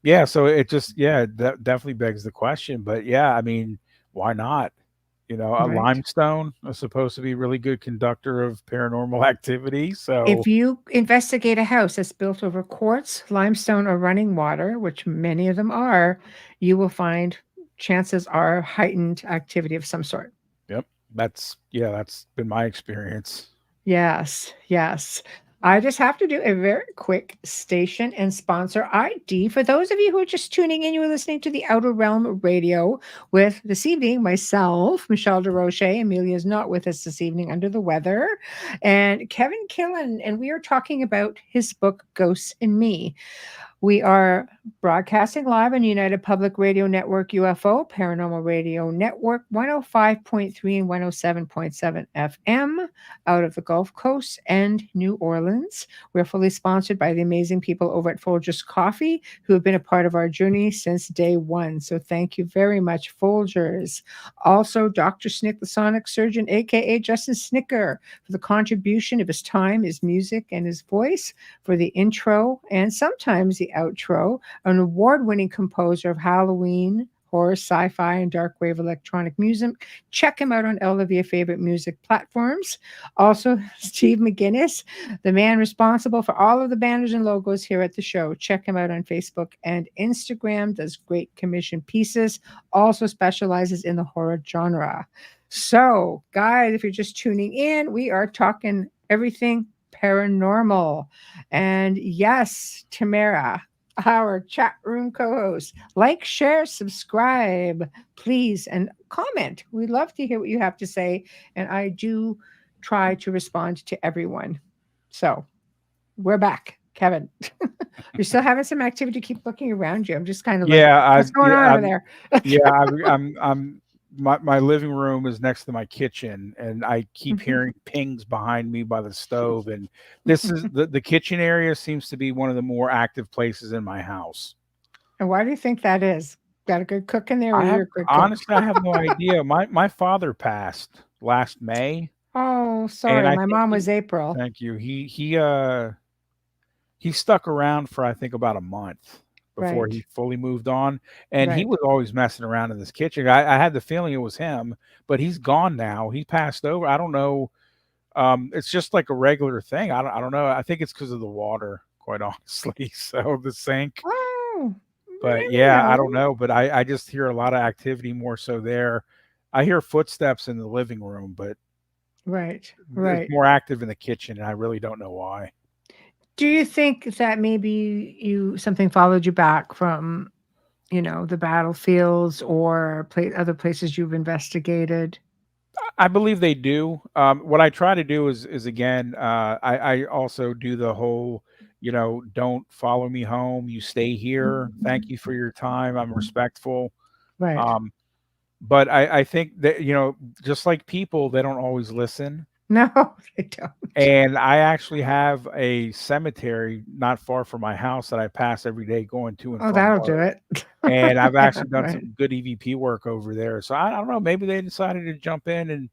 yeah, so it just yeah, that definitely begs the question, but yeah, I mean, why not? A Right. limestone is supposed to be a really good conductor of paranormal activity, If so you investigate a house that's built over quartz, limestone, or running water, which many of them are, you will find, chances are, heightened activity of some sort. yep, that's been my experience. Yes, yes. I just have to do a very quick station and sponsor ID. For those of you who are just tuning in, you are listening to the Outer Realm Radio with, this evening, myself, Michelle DeRoche. Amelia is not with us this evening, under the weather, and Kevin Killen. And we are talking about his book, Ghosts in Me. We are broadcasting live on United Public Radio Network, UFO, Paranormal Radio Network, 105.3 and 107.7 FM out of the Gulf Coast and New Orleans. We're fully sponsored by the amazing people over at Folgers Coffee, who have been a part of our journey since day one. So thank you very much, Folgers. Also, Dr. Snick, the sonic surgeon, aka Justin Snicker, for the contribution of his time, his music, and his voice, for the intro and sometimes the outro, an award winning composer of Halloween, horror, sci fi, and dark wave electronic music. Check him out on all of your favorite music platforms. Also, Steve McGinnis, the man responsible for all of the banners and logos here at the show. Check him out on Facebook and Instagram, does great commission pieces, also specializes in the horror genre. So, guys, if you're just tuning in, we are talking everything paranormal. And yes, Tamara, our chat room co host, like, share, subscribe, please, and comment. We'd love to hear what you have to say. And I do try to respond to everyone. So we're back. Kevin, you're still having some activity. Keep looking around you. I'm just kind of like, Yeah, what's going on over there? I'm my living room is next to my kitchen, and I keep hearing pings behind me by the stove, and this is the kitchen area seems to be one of the more active places in my house. And why do you think that is? Got a good cook in there, or I have you're a good cook? honestly, I have no idea. My father passed last May, Oh, and sorry. I My think mom was April. thank you. He stuck around for I think about a month. before he Right. fully moved on, and he Right. was always messing around in this kitchen. I had the feeling it was him, but he's gone now. He passed over. I don't know. It's just like a regular thing. I don't know. I think it's because of the water, quite honestly. So the sink. Oh, But you yeah, I know. don't know. But I just hear a lot of activity more so there. I hear footsteps in the living room, but Right. it's Right. more active in the kitchen, and I really don't know why. Do you think that maybe you something followed you back from, the battlefields or other places you've investigated? I believe they do. What I try to do is again, I also do the whole, don't follow me home. You stay here. Thank you for your time. I'm respectful. Right. Um, but I think that just like people, they don't always listen. No, they don't. And I actually have a cemetery not far from my house that I pass every day going to and Oh, from that'll do work. it. And I've Yeah, actually done right. some good EVP work over there. So I don't know. Maybe they decided to jump in and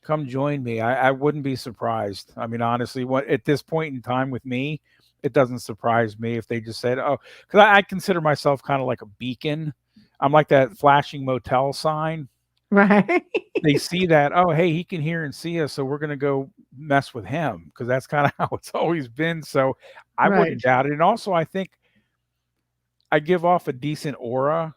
come join me. I wouldn't be surprised. I mean, honestly, what at this point in time with me, it doesn't surprise me if they just said, "Oh," because I consider myself kind of like a beacon. I'm like that flashing motel sign. Right. They see that, oh, hey, he can hear and see us, so we're gonna go mess with him because that's kind of how it's always been. So I wouldn't Right. doubt it. And also, I think I give off a decent aura,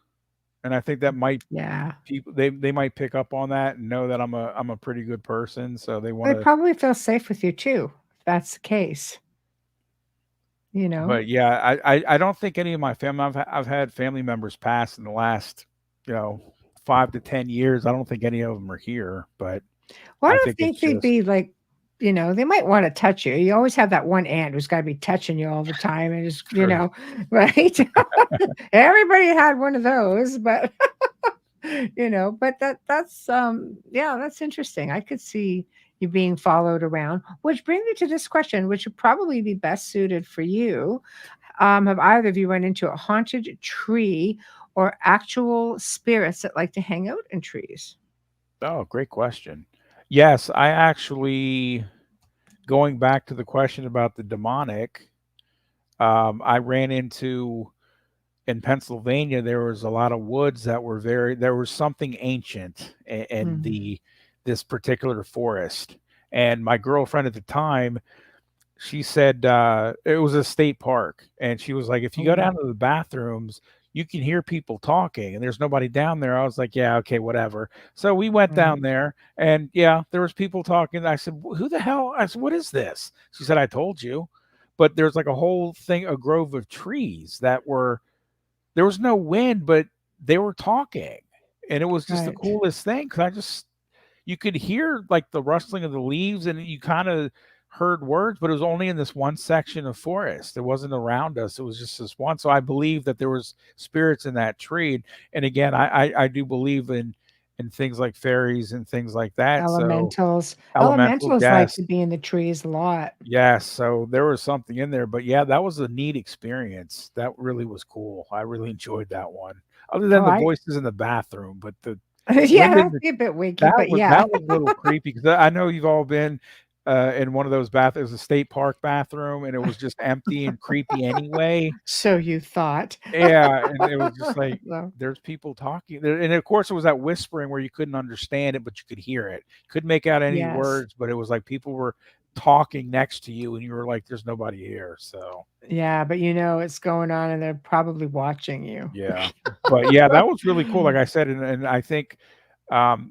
and I think that might Yeah. people they might pick up on that and know that I'm a pretty good person, so they want They to. probably feel safe with you too, if that's the case, you know? But yeah, I don't think any of my family. I've had family members pass in the last, you know, 5 to 10 years. I don't think any of them are here, but Well, I I don't think it's think they'd just be like, they might wanna touch you. You always have that one aunt who's gotta be touching you all the time and just, true. right? Everybody had one of those, but, but yeah, that's interesting. I could see you being followed around, which brings me to this question, which would probably be best suited for you. Have either of you run into a haunted tree or actual spirits that like to hang out in trees? Oh, great question. Yes, I actually going back to the question about the demonic. I ran into in Pennsylvania. There was a lot of woods that were there was something ancient in Mhm. the this particular forest. And my girlfriend at the time, she said it was a state park, and she was like, if you go Oh, down to the bathrooms, you can hear people talking, and there's nobody down there. I was like, yeah, okay, whatever. So we went right, down there, and yeah, there was people talking. I said, who the hell? I said, what is this? She said, I told you. But there's like a whole thing, a grove of trees that were there was no wind, but they were talking, and it was just the right, coolest thing because I just you could hear like the rustling of the leaves, and you kind of heard words, but it was only in this one section of forest. It wasn't around us. It was just this one. So I believe that there was spirits in that tree. And again, I do believe in things like fairies and things like that. So elementals. elementals, Elementals like yes. to be in the trees a lot. Yes, so there was something in there, but yeah, that was a neat experience. That really was cool. I really enjoyed that one. Other than Oh, the I voices in the bathroom, but the yeah, wind in that'd the be a bit winky, that but was yeah. that was a little creepy because I know you've all been in one of those bathrooms, a state park bathroom, and it was just empty and creepy anyway. So you thought. Yeah, and it was just like So, there's people talking there, and of course it was that whispering where you couldn't understand it, but you could hear it. Couldn't make out any yes. words, but it was like people were talking next to you, and you were like, "There's nobody here." So Yeah, but it's going on and they're probably watching you. yeah, but yeah, that was really cool. Like I said, and I think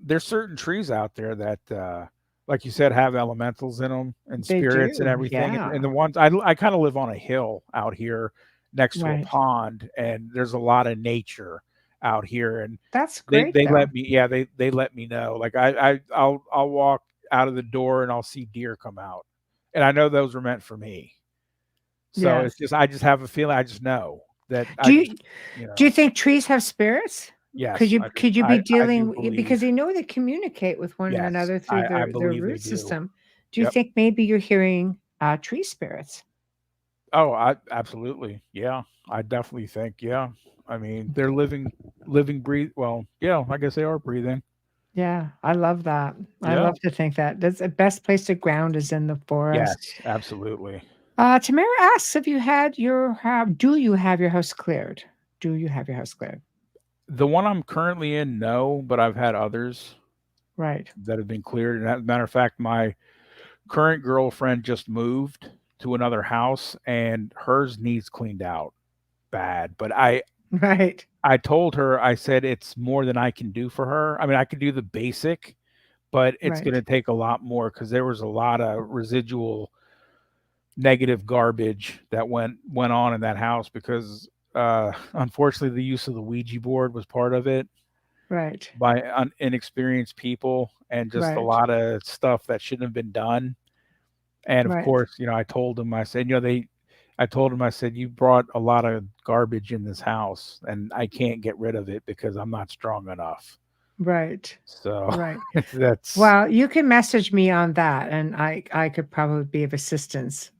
there's certain trees out there that, like you said, have elementals in them and They spirits and do, everything. And yeah. the ones I kind of live on a hill out here next to a Right. pond, and there's a lot of nature out here. And That's they great they though. let me, yeah, they let me know. Like I'll walk out of the door and I'll see deer come out, and I know those were meant for me. So it's Yes. just I just have a feeling. I just know that Do I just you you do you know think trees have spirits? Could yes, you I do. could you be I do dealing believe because they know they communicate with one yes, another through I their believe they root do. system. Do you Yep. think maybe you're hearing tree spirits? Oh, I absolutely. Yeah. I definitely think, yeah. I mean, they're breathe well, yeah, I guess they are breathing. Yeah, I love that. I Yeah. love to think that. That's the best place to ground is in the forest. Yes, absolutely. Tamara asks if you had do you have your house cleared? Do you have your house cleared? The one I'm currently in, no, but I've had others Right. that have been cleared. And as a matter of fact, my current girlfriend just moved to another house and hers needs cleaned out bad. But Right. I told her, I said it's more than I can do for her. I mean, I could do the basic, but it's going Right. to take a lot more because there was a lot of residual negative garbage that went on in that house because unfortunately the use of the Ouija board was part of it Right. by inexperienced people and just a Right. lot of stuff that shouldn't have been done. And of Right. course, I told them, I said, I told him, I said, you brought a lot of garbage in this house and I can't get rid of it because I'm not strong enough. Right. So Right. that's Well, you can message me on that, and I could probably be of assistance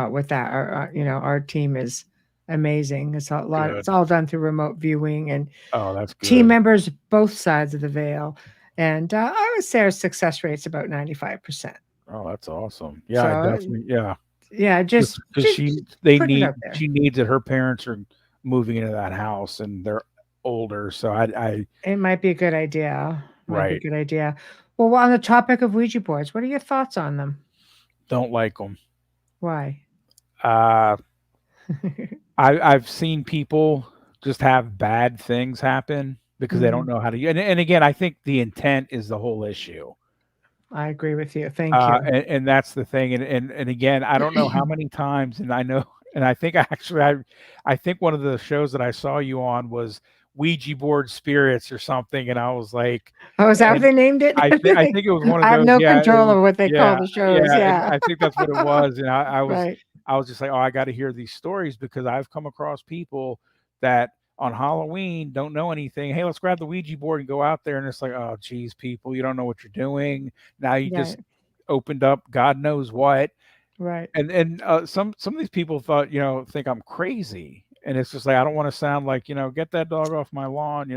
with that. Our team is amazing. It's a lot. good. It's all done through remote viewing and Oh, that's team good. members both sides of the veil, and I would say our success rate's about 95%. Oh, that's awesome. Yeah, I So definitely, yeah. yeah, Just because just putting it out there. she needs it. Her parents are moving into that house and they're older, so I It might be a good idea. Might be a right, good idea. Well, on the topic of Ouija boards, what are your thoughts on them? don't like them. Why? Uh, I've seen people just have bad things happen because they don't Mhm. know how to. And again, I think the intent is the whole issue. I agree with you. Thank you. And that's the thing. And again, I don't know how many times, and I know, and I think I think one of the shows that I saw you on was Ouija board spirits or something, and I was like, Oh, is that what and they named it? I think it was one I of have those. no Yeah, it control was. over what they call Yeah, the shows. yeah, and Yeah. I think that's what it was. And Right. I was just like, oh, I got to hear these stories because I've come across people that on Halloween don't know anything. Hey, let's grab the Ouija board and go out there, and it's like, oh, geez, people, you don't know what you're doing. Now you Yeah. just opened up God knows what, Right. and some of these people thought, think I'm crazy, and it's just like I don't want to sound like, get that dog off my lawn,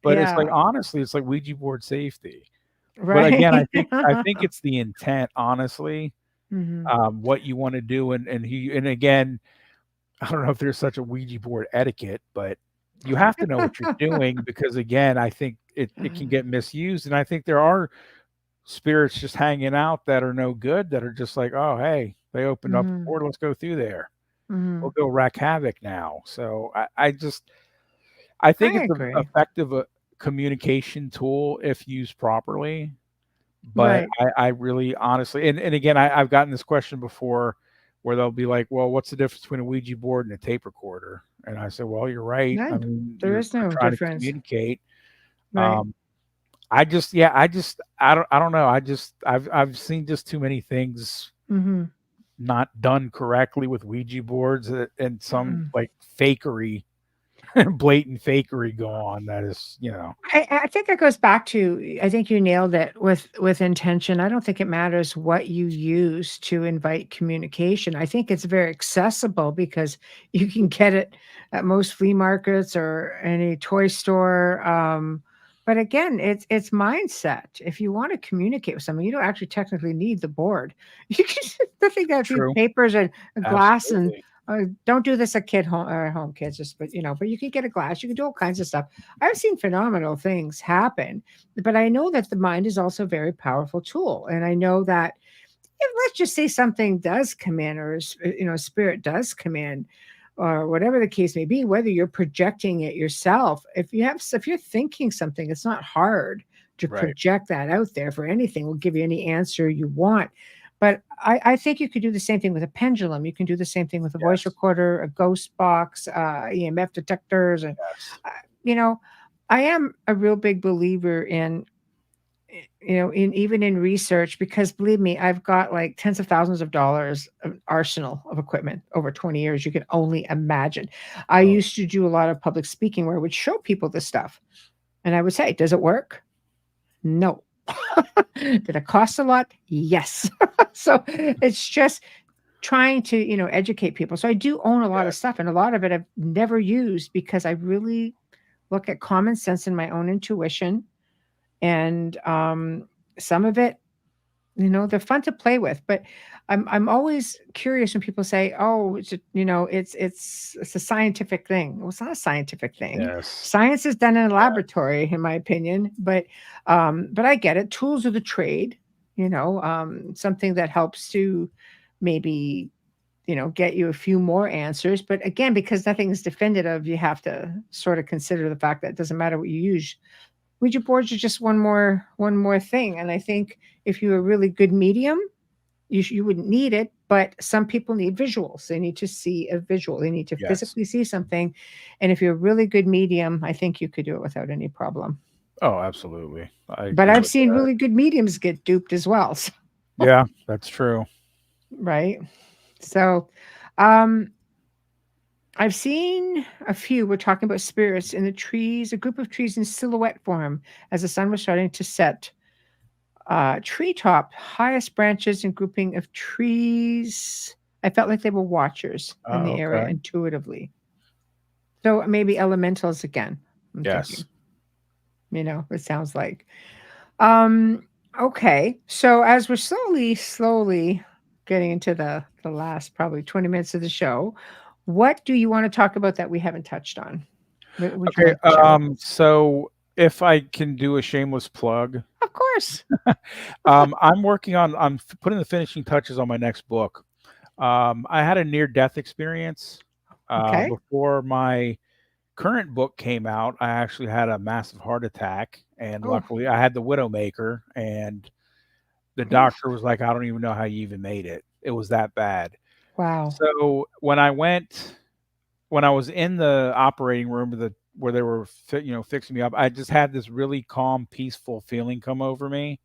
but it's like Yeah. honestly, it's like Ouija board safety. But again, Right. I think it's the intent, honestly, Hmm. what you want to do, and again, I don't know if there's such a Ouija board etiquette, but you have to know what you're doing because again, I think it can get misused, and I think there are spirits just hanging out that are no good that are just like, oh hey, they opened up a Hmm. portal, let's go through there. We'll Hmm. go wreak havoc now. So I think I it's an agree. effective communication tool if used properly. But Right. I really honestly, and again, I've gotten this question before where they'll be like, well, what's the difference between a Ouija board and a tape recorder? And I said, well, you're right. I None. mean, There is you're no trying to difference. communicate. Right. Um, I don't know. I've seen just too many things Hmm. not done correctly with Ouija boards and some Hmm. like fakery, blatant fakery go on that is, I think it goes back to, I think you nailed it with intention. I don't think it matters what you use to invite communication. I think it's very accessible because you can get it at most flea markets or any toy store. But again, it's mindset. If you want to communicate with someone, you don't actually technically need the board. You can just I think that a few true. papers and a glass and Absolutely. don't do this at kid home or at home kids, just but you can get a glass. You can do all kinds of stuff. I've seen phenomenal things happen, but I know that the mind is also a very powerful tool. And I know that if let's just say something does come in or spirit does come in or whatever the case may be, whether you're projecting it yourself, if you're thinking something, it's not hard to Right. project that out there for anything. Will give you any answer you want. But I think you could do the same thing with a pendulum. You can do the same thing with a voice Yes. recorder, a ghost box, EMF detectors, and Yes. uh, you know, I am a real big believer in in even in research because believe me, I've got like tens of thousands of dollars of arsenal of equipment over 20 years. You can only imagine. I Oh, used to do a lot of public speaking where I would show people this stuff, and I would say, "Does it work?" No. Did it cost a lot? Yes. So it's just trying to educate people. So I do own a lot of yes. stuff, and a lot of it I've never used because I really look at common sense and my own intuition. And some of it They're fun to play with, but I'm always curious when people say, "Oh, it's a scientific thing." Well, it's not a scientific thing. Yes. Science is done in a laboratory, in my opinion. But I get it. Tools of the trade. Something that helps to maybe get you a few more answers. But again, because nothing is definitive, you have to sort of consider the fact that it doesn't matter what you use. Ouija boards are just one more thing, and I think if you're a really good medium, you wouldn't need it. But some people need visuals. They need to see a visual. They need to Yes. physically see something. And if you're a really good medium, I think you could do it without any problem. Oh, absolutely. I But agree I've with seen that. really good mediums get duped as well. So, Yeah, that's true. right. So, um, I've seen a few. We're talking about spirits in the trees, a group of trees in silhouette form as the sun was starting to set. Treetop, highest branches and grouping of trees. I felt like they were watchers in the Oh, area okay. intuitively. So maybe elementals again. I'm thinking, Yes. it sounds like. Um, okay. So as we're slowly getting into the last probably 20 minutes of the show, what do you want to talk about that we haven't touched on? What would you Okay. like to share with us? So if I can do a shameless plug, Of course. I'm putting the finishing touches on my next book. I had a near death experience Okay. before my current book came out. I actually had a massive heart attack, and Oh, luckily I had the Widowmaker, and the oof. doctor was like, "I don't even know how you even made it. It was that bad." Wow. So when I was in the operating room where they were fixing me up, I just had this really calm, peaceful feeling come over me.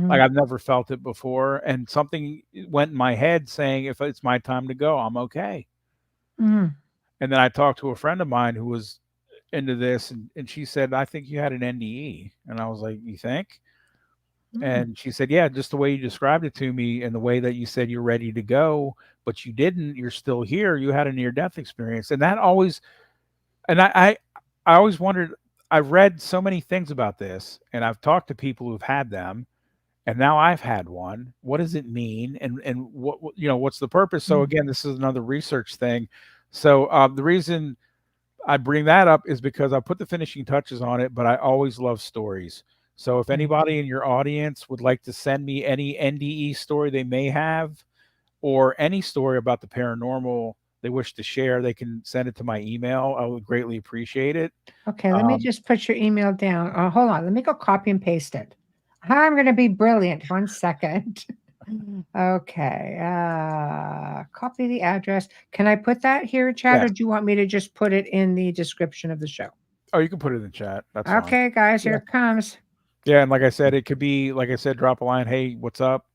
Like Hmm. I've never felt it before, and something went in my head saying, "If it's my time to go, I'm okay." Hmm. And then I talked to a friend of mine who was into this, and she said, "I think you had an NDE," and I was like, "You think?" Hmm. And she said, "Yeah, just the way you described it to me, and the way that you said you're ready to go, but you didn't. You're still here. You had a near death experience," and that always and I always wondered. I've read so many things about this, and I've talked to people who've had them, and now I've had one. What does it mean, and what's the purpose? So again, this is another research thing. So the reason I bring that up is because I put the finishing touches on it, but I always love stories. So if Right. anybody in your audience would like to send me any NDE story they may have, or any story about the paranormal they wish to share, they can send it to my email. I would greatly appreciate it. Okay, let me Um, just put your email down. Hold on, let me go copy and paste it. I'm going to be brilliant. One second. Okay, copy the address. Can I put that here, chat, or yes. do you want me to just put it in the description of the show? Oh, you can put it in the chat. That's fine. Okay, guys, here Yeah. it comes. Yeah, and like I said, it could be like I said, drop a line. Hey, what's up?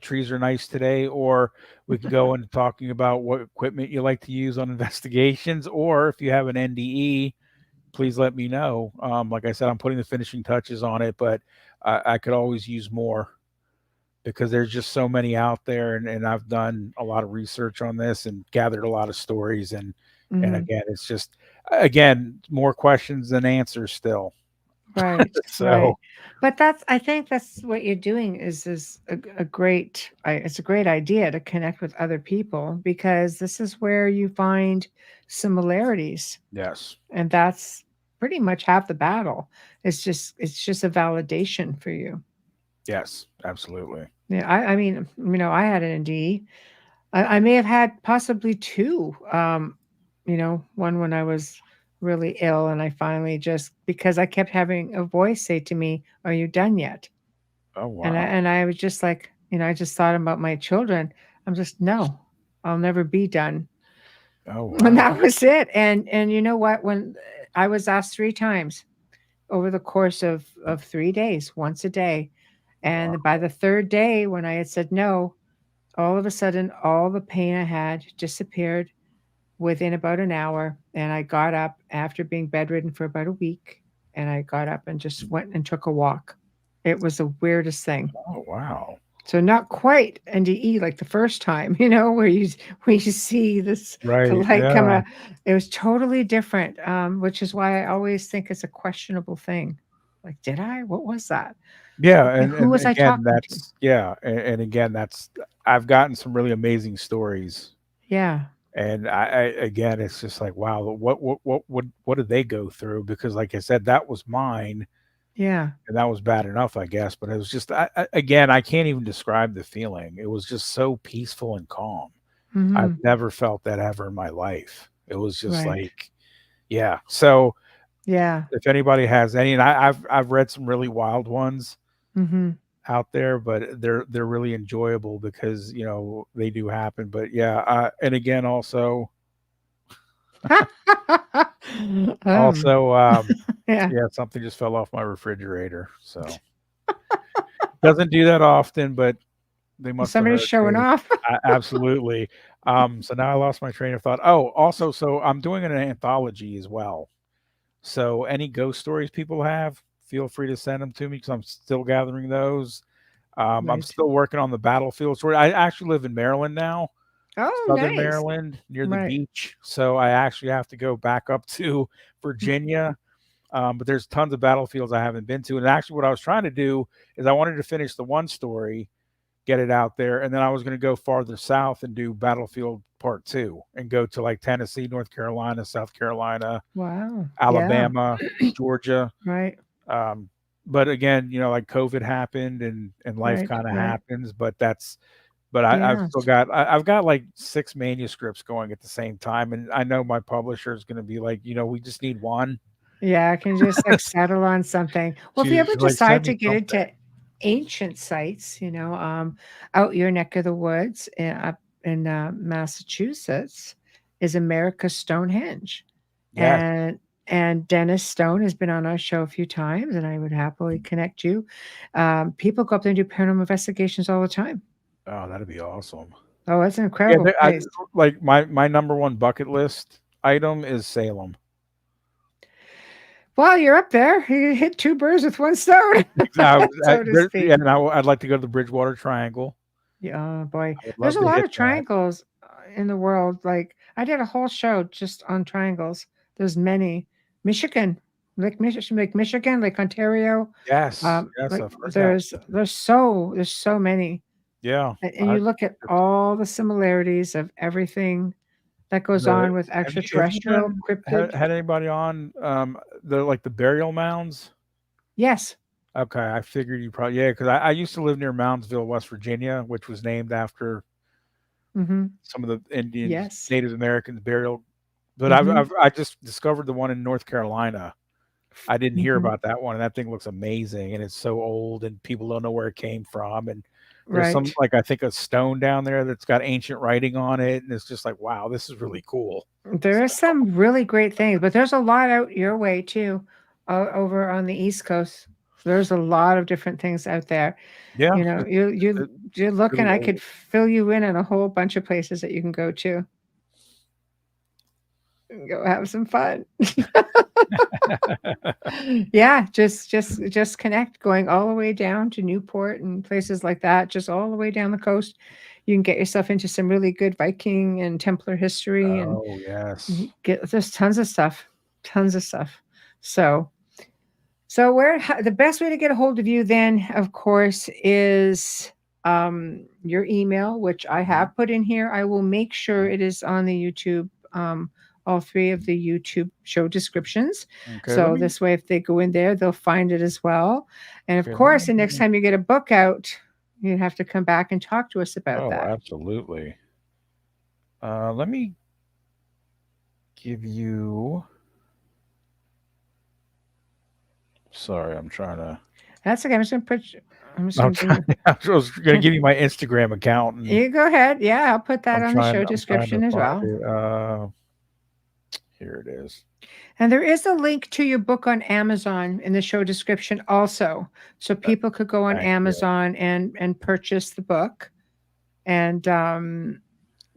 Trees are nice today, or we can go into talking about what equipment you like to use on investigations, or if you have an NDE, please let me know. Like I said, I'm putting the finishing touches on it, but I could always use more because there's just so many out there, and I've done a lot of research on this and gathered a lot of stories, and Mhm. again, it's just again more questions than answers still. Right, So right. But I think that's what you're doing is a great it's a great idea to connect with other people because this is where you find similarities. yes, And that's pretty much half the battle. It's just a validation for you. yes, absolutely. Yeah, I mean, I had an ND. I may have had possibly two. One when I was really ill, and I finally just because I kept having a voice say to me, "Are you done yet?" Oh And I wow. and I was just like, I just thought about my children. I'm just no, I'll never be done. Oh And wow. that was it. And you know what? When I was asked three times over the course of 3 days, once a day. Wow. And by the third day, when I had said no, all of a sudden, all the pain I had disappeared within about an hour. And I got up after being bedridden for about a week. And I got up and just went and took a walk. It was the weirdest thing. Oh wow. So not quite NDE like the first time, where you see this the Right. light come Yeah. out. It was totally different, which is why I always think it's a questionable thing. Like, did I? What was that? Yeah, Okay, who and was I again, talking to? that's yeah, and again, that's I've gotten some really amazing stories, Yeah, and I again, it's just like, wow, what did they go through? Because, like I said, that was mine, yeah. and that was bad enough, I guess. But it was just, again, I can't even describe the feeling. It was just so peaceful and calm. I've Mhm. never felt that ever in my life. It was just Right. like, yeah. So Yeah. if anybody has any, and I've read some really wild ones Mhm. out there, but they're really enjoyable because they do happen. But yeah, and again, Um, also, yeah. yeah, something just fell off my refrigerator. So doesn't do that often, but they must have Somebody's heard showing me. off. Absolutely. So now I lost my train of thought. Oh, also, so I'm doing an anthology as well. So any ghost stories people have, feel free to send them to me because I'm still gathering those. I'm Right. still working on the battlefield story. I actually live in Maryland now, Oh, Southern nice. Maryland, near the Right. beach. So I actually have to go back up to Virginia. But there's tons of battlefields I haven't been to. And actually, what I was trying to do is I wanted to finish the one story, get it out there, and then I was going to go farther south and do Battlefield Part Two and go to like Tennessee, North Carolina, South Carolina, Wow. Yeah. Alabama, Georgia. Right. Um, but again, like COVID happened and life Right. kind of Right. happens. But I've still Yes. got I've got like 6 manuscripts going at the same time, and I know my publisher is going to be like, we just need one. Yeah, I can just like settle on something. Well, if you She's ever like, send decide me to get something. into ancient sites, out your neck of the woods up in Massachusetts is America's Stonehenge, Yes. and Dennis Stone has been on our show a few times, and I would happily connect you. People go up there and do paranormal investigations all the time. Oh, that'd be awesome. Oh, it's an Yeah, incredible place. like my number one bucket list item is Salem. Well, you're up there. You hit two birds with one stone, so to speak. Yeah, and I'd like to go to the Bridgewater Triangle. Yeah, boy. I would There's love a to lot hit of that. triangles in the world. Like I did a whole show just on triangles. There's many. Michigan, Lake Michigan, Lake Ontario. Yes, yes, Like I've heard that. there's so many. Yeah, And you look at all the similarities of everything that goes the on with have you extraterrestrial cryptid. had anybody on the burial mounds? Yes. Okay, I figured you probably, yeah, because I used to live near Moundsville, West Virginia, which was named after Mm-hmm. some of the Indians, Yes. Native Americans burial. But Mm-hmm. I just discovered the one in North Carolina. I didn't hear Mm-hmm. about that one, and that thing looks amazing, and it's so old, and people don't know where it came from. And there's some, Right. like, I think a stone down there that's got ancient writing on it, and it's just like, wow, this is really cool. There So are some really great things, but there's a lot out your way too, over on the East Coast. There's a lot of different things out there. yeah, You know, it's you're looking. really I old. could fill you in on a whole bunch of places that you can go to and go have some fun. Yeah, just connect, going all the way down to Newport and places like that, just all the way down the coast. You can get yourself into some really good Viking and Templar history and Oh yes. get there's tons of stuff, tons of stuff. So, the best way to get a hold of you then, of course, is your email, which I Mhm. have put in here. I will make sure it is on the YouTube, all three of the YouTube show descriptions. Okay, So this way, if they go in there, they'll find it as well. And of let course, the next me. time you get a book out, you have to come back and talk to us about Oh, that. absolutely. Let me give you. Sorry, I'm trying to. That's okay. I'm just I'm going to bring trying. you. I was going to give you my Instagram account, and You go ahead. Yeah, I'll put that on the show I'm trying to description as find well. it. Here it is. And there is a link to your book on Amazon in the show description also. So people could go on Thank you. Amazon and purchase the book. And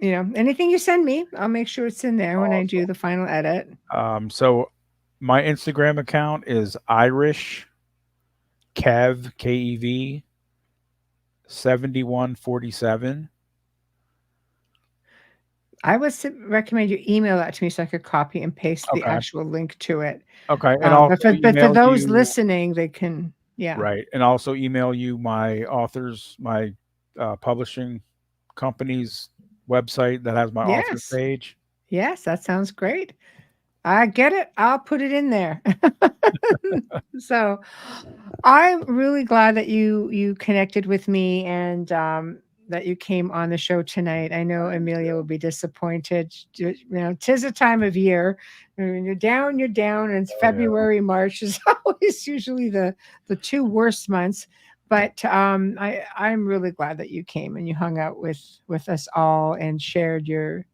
anything you send me, I'll make sure it's in there when I do Awesome. the final edit. So my Instagram account is Irish Kev 7147. I would recommend you email that to me so I could copy and paste the Okay. actual link to it. Okay, and also But for email those you. listening, they can. Yeah. Right, and also email you my publishing company's website that has my author Yes. page. Yes, that sounds great. I get it. I'll put it in there. So, I'm really glad that you connected with me and that you came on the show tonight. I know Thank Amelia you. will be disappointed. Tis a time of year. When you're down, you're down. And Oh, yeah. February, March is always usually the two worst months. But I'm really glad that you came and you hung out with us all and shared your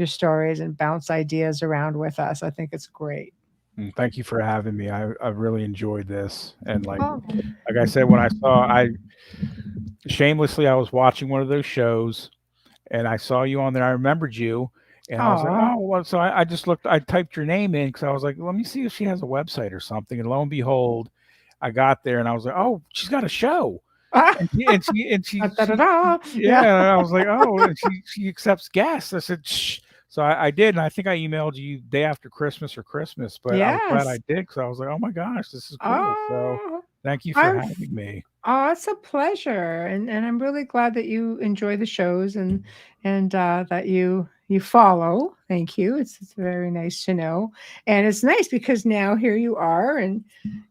stories and bounce ideas around with us. I think it's great. Thank you for having me. I really enjoyed this, and Oh, like I said, when I shamelessly I was watching one of those shows, and I saw you on there. I remembered you, and I was like, aw. oh, well. So I just looked. I typed your name in because I was like, let me see if she has a website or something. And lo and behold, I got there, and I was like, oh, she's got a show. And Da-da-da-da. yeah, Yeah. and I was like, oh, and she accepts guests. I said, shh. So I did, and I think I emailed you day after Christmas or Christmas, but I was glad I Yes. did because I was like, oh my gosh, this is cool. So Oh, thank you for I'm having me. oh, it's a pleasure, and I'm really glad that you enjoy the shows and that you follow. Thank you. It's very nice to know, and it's nice because now here you are, and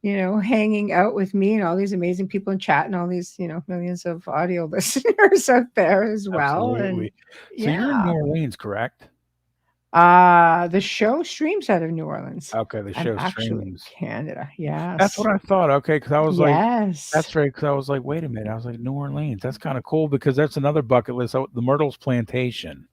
hanging out with me and all these amazing people in chat and all these millions of audio listeners out there as well, and Absolutely. So you're in New yeah. Orleans, correct? The show streams out of New Orleans. Okay, the I'm show actually in streams. Canada. That's Yes. what I thought. Okay, because I was like, Yes. that's right. Because I was like, wait a minute. I was like, New Orleans. That's kind of cool because that's another bucket list. Oh, the Myrtles Plantation.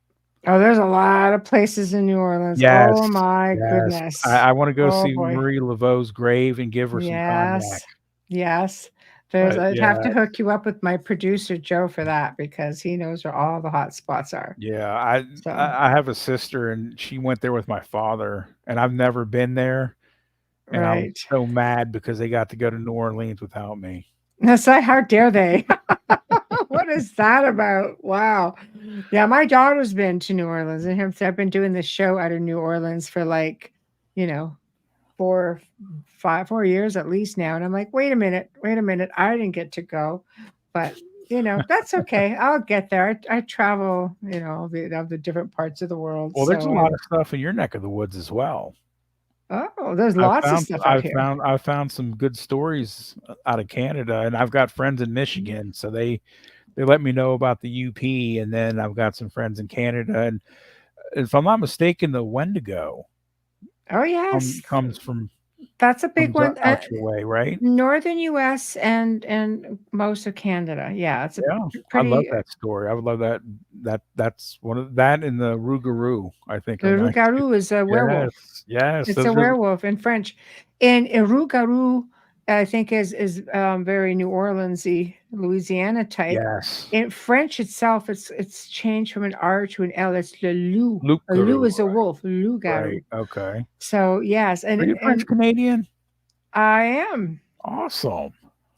Oh, there's a lot of places in New Orleans. Yes, Oh my yes. goodness. I want to go Oh see boy. Marie Laveau's grave and give her some cognac. Yes. Yes. But I'd yeah, have to hook you up with my producer Joe for that because he knows where all the hot spots are. yeah. I So, I I have a sister and she went there with my father, and I've never been there, and I was right. so mad because they got to go to New Orleans without me. That's like, how dare they? What is that about? Wow. Yeah, my daughter's been to New Orleans and I've been doing this show out of New Orleans for like, you know, 4 years at least now. And I'm like, wait a minute. I didn't get to go. But that's okay. I'll get there. I travel, of the different parts of the world. Well, there's a So lot of stuff in your neck of the woods as well. there's I've lots of found stuff out I've here. found I've found some good stories out of Canada, and I've got friends in Michigan, so they let me know about the UP, and then I've got some friends in Canada, and if I'm not mistaken, the Wendigo Oh yes. comes from That's a big comes one. out your way, right? Northern US and most of Canada. Yeah, it's a Yeah, I love pretty that story. I would love that. That's one of that and the Rougarou, I think the are my 2. loup-garou is a werewolf. Yes, yes, It's a those are werewolf in French. And a loup-garou, I think is very New Orleansy, Louisiana type. yes. In French itself, it's changed from an R to an L. It's le loup. A loup Loup-garou, is a wolf, right, loup-garou. okay. So yes, Are you French and Canadian? I am. Awesome.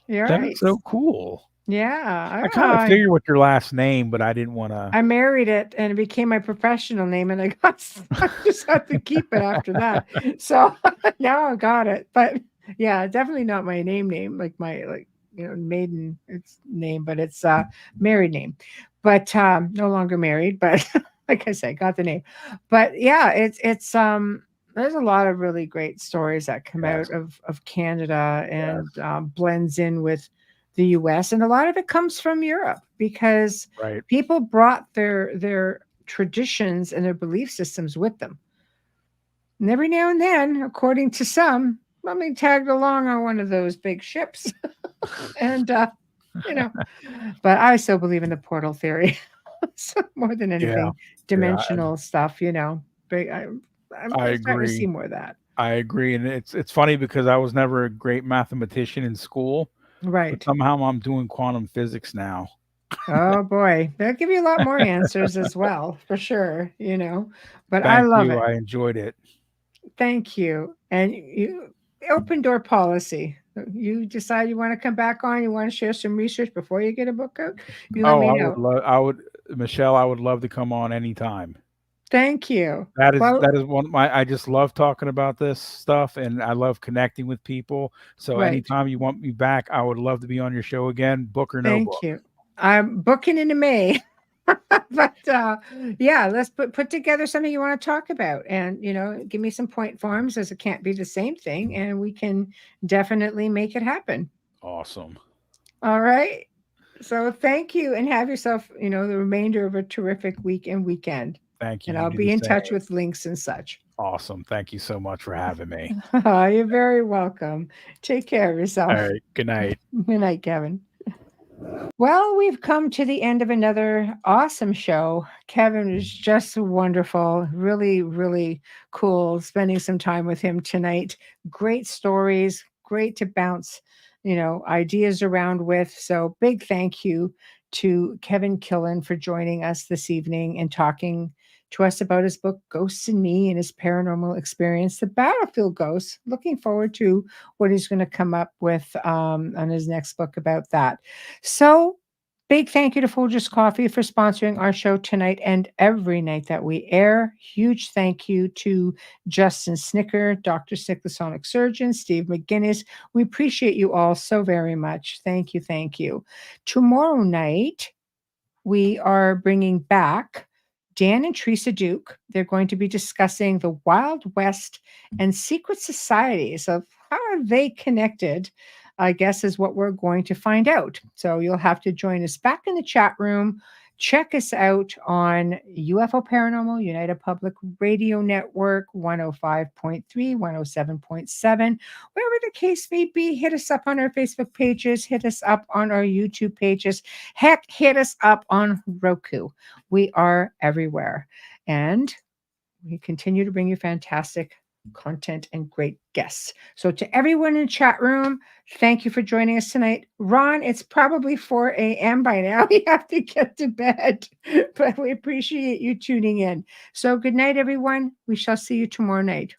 You're That is right. so cool. Yeah. I kinda figured with your last name, but I didn't wanna. I married it and it became my professional name and I I just had to keep it after that. So now I got it. But yeah, definitely not my name, like my maiden it's name, but it's married name. But no longer married, but like I said, got the name. But yeah, it's there's a lot of really great stories that come Yes, out of Canada and yes, blends in with the US, and a lot of it comes from Europe because right. people brought their traditions and their belief systems with them. And every now and then, according to some, somebody tagged along on one of those big ships. And you know, but I still believe in the portal theory. So more than Yeah, anything, yeah, dimensional stuff, But I I'm starting to agree. see more of that. I agree, and it's funny because I was never a great mathematician in school, but Right. somehow I'm doing quantum physics now. Oh boy, they'll give you a lot more answers as well, for sure. But I Thank love you, it. I enjoyed it. Thank you. And you open door policy. You decide you want to come back on, you want to share some research before you get a book out, you let Oh, me know. I would Michelle, I would love to come on anytime. Thank you. That is Well, that is one of my I just love talking about this stuff, and I love connecting with people. So right. anytime you want me back, I would love to be on your show again, book or no Thank book. you. I'm booking into May. But yeah, let's put together something you want to talk about, and give me some point forms, as it can't be the same thing, and we can definitely make it happen. Awesome. All right. So thank you, and have yourself, the remainder of a terrific week and weekend. Thank you. And You I'll do the be in touch same. with links and such. Awesome. Thank you so much for having me. You're very welcome. Take care of All yourself. right. Good night. Good night, Kevin. Well, we've come to the end of another awesome show. Kevin is just wonderful. Really, really cool spending some time with him tonight. Great stories, great to bounce, ideas around with. So, big thank you to Kevin Killen for joining us this evening and talking to us about his book Ghosts and Me and his paranormal experience, The Battlefield Ghosts. Looking forward to what he's going to come up with on his next book about that. So, big thank you to Folgers Coffee for sponsoring our show tonight and every night that we air. Huge thank you to Justin Snicker, Dr. Sick, the Sonic Surgeon, Steve McGinnis. We appreciate you all so very much. Thank you. Thank you. Tomorrow night, we are bringing back Dan and Teresa Duke. They're going to be discussing the Wild West and secret societies of how are they connected, I guess, is what we're going to find out. So you'll have to join us back in the chat room. Check us out on UFO Paranormal, United Public Radio Network, 105.3, 107.7, wherever the case may be. Hit us up on our Facebook pages, hit us up on our YouTube pages. Heck, hit us up on Roku. We are everywhere. And we continue to bring you fantastic content and great guests. So to everyone in the chat room, thank you for joining us tonight. Ron, it's probably 4 a.m. by now. We have to get to bed, but we appreciate you tuning in. So good night, everyone. We shall see you tomorrow night.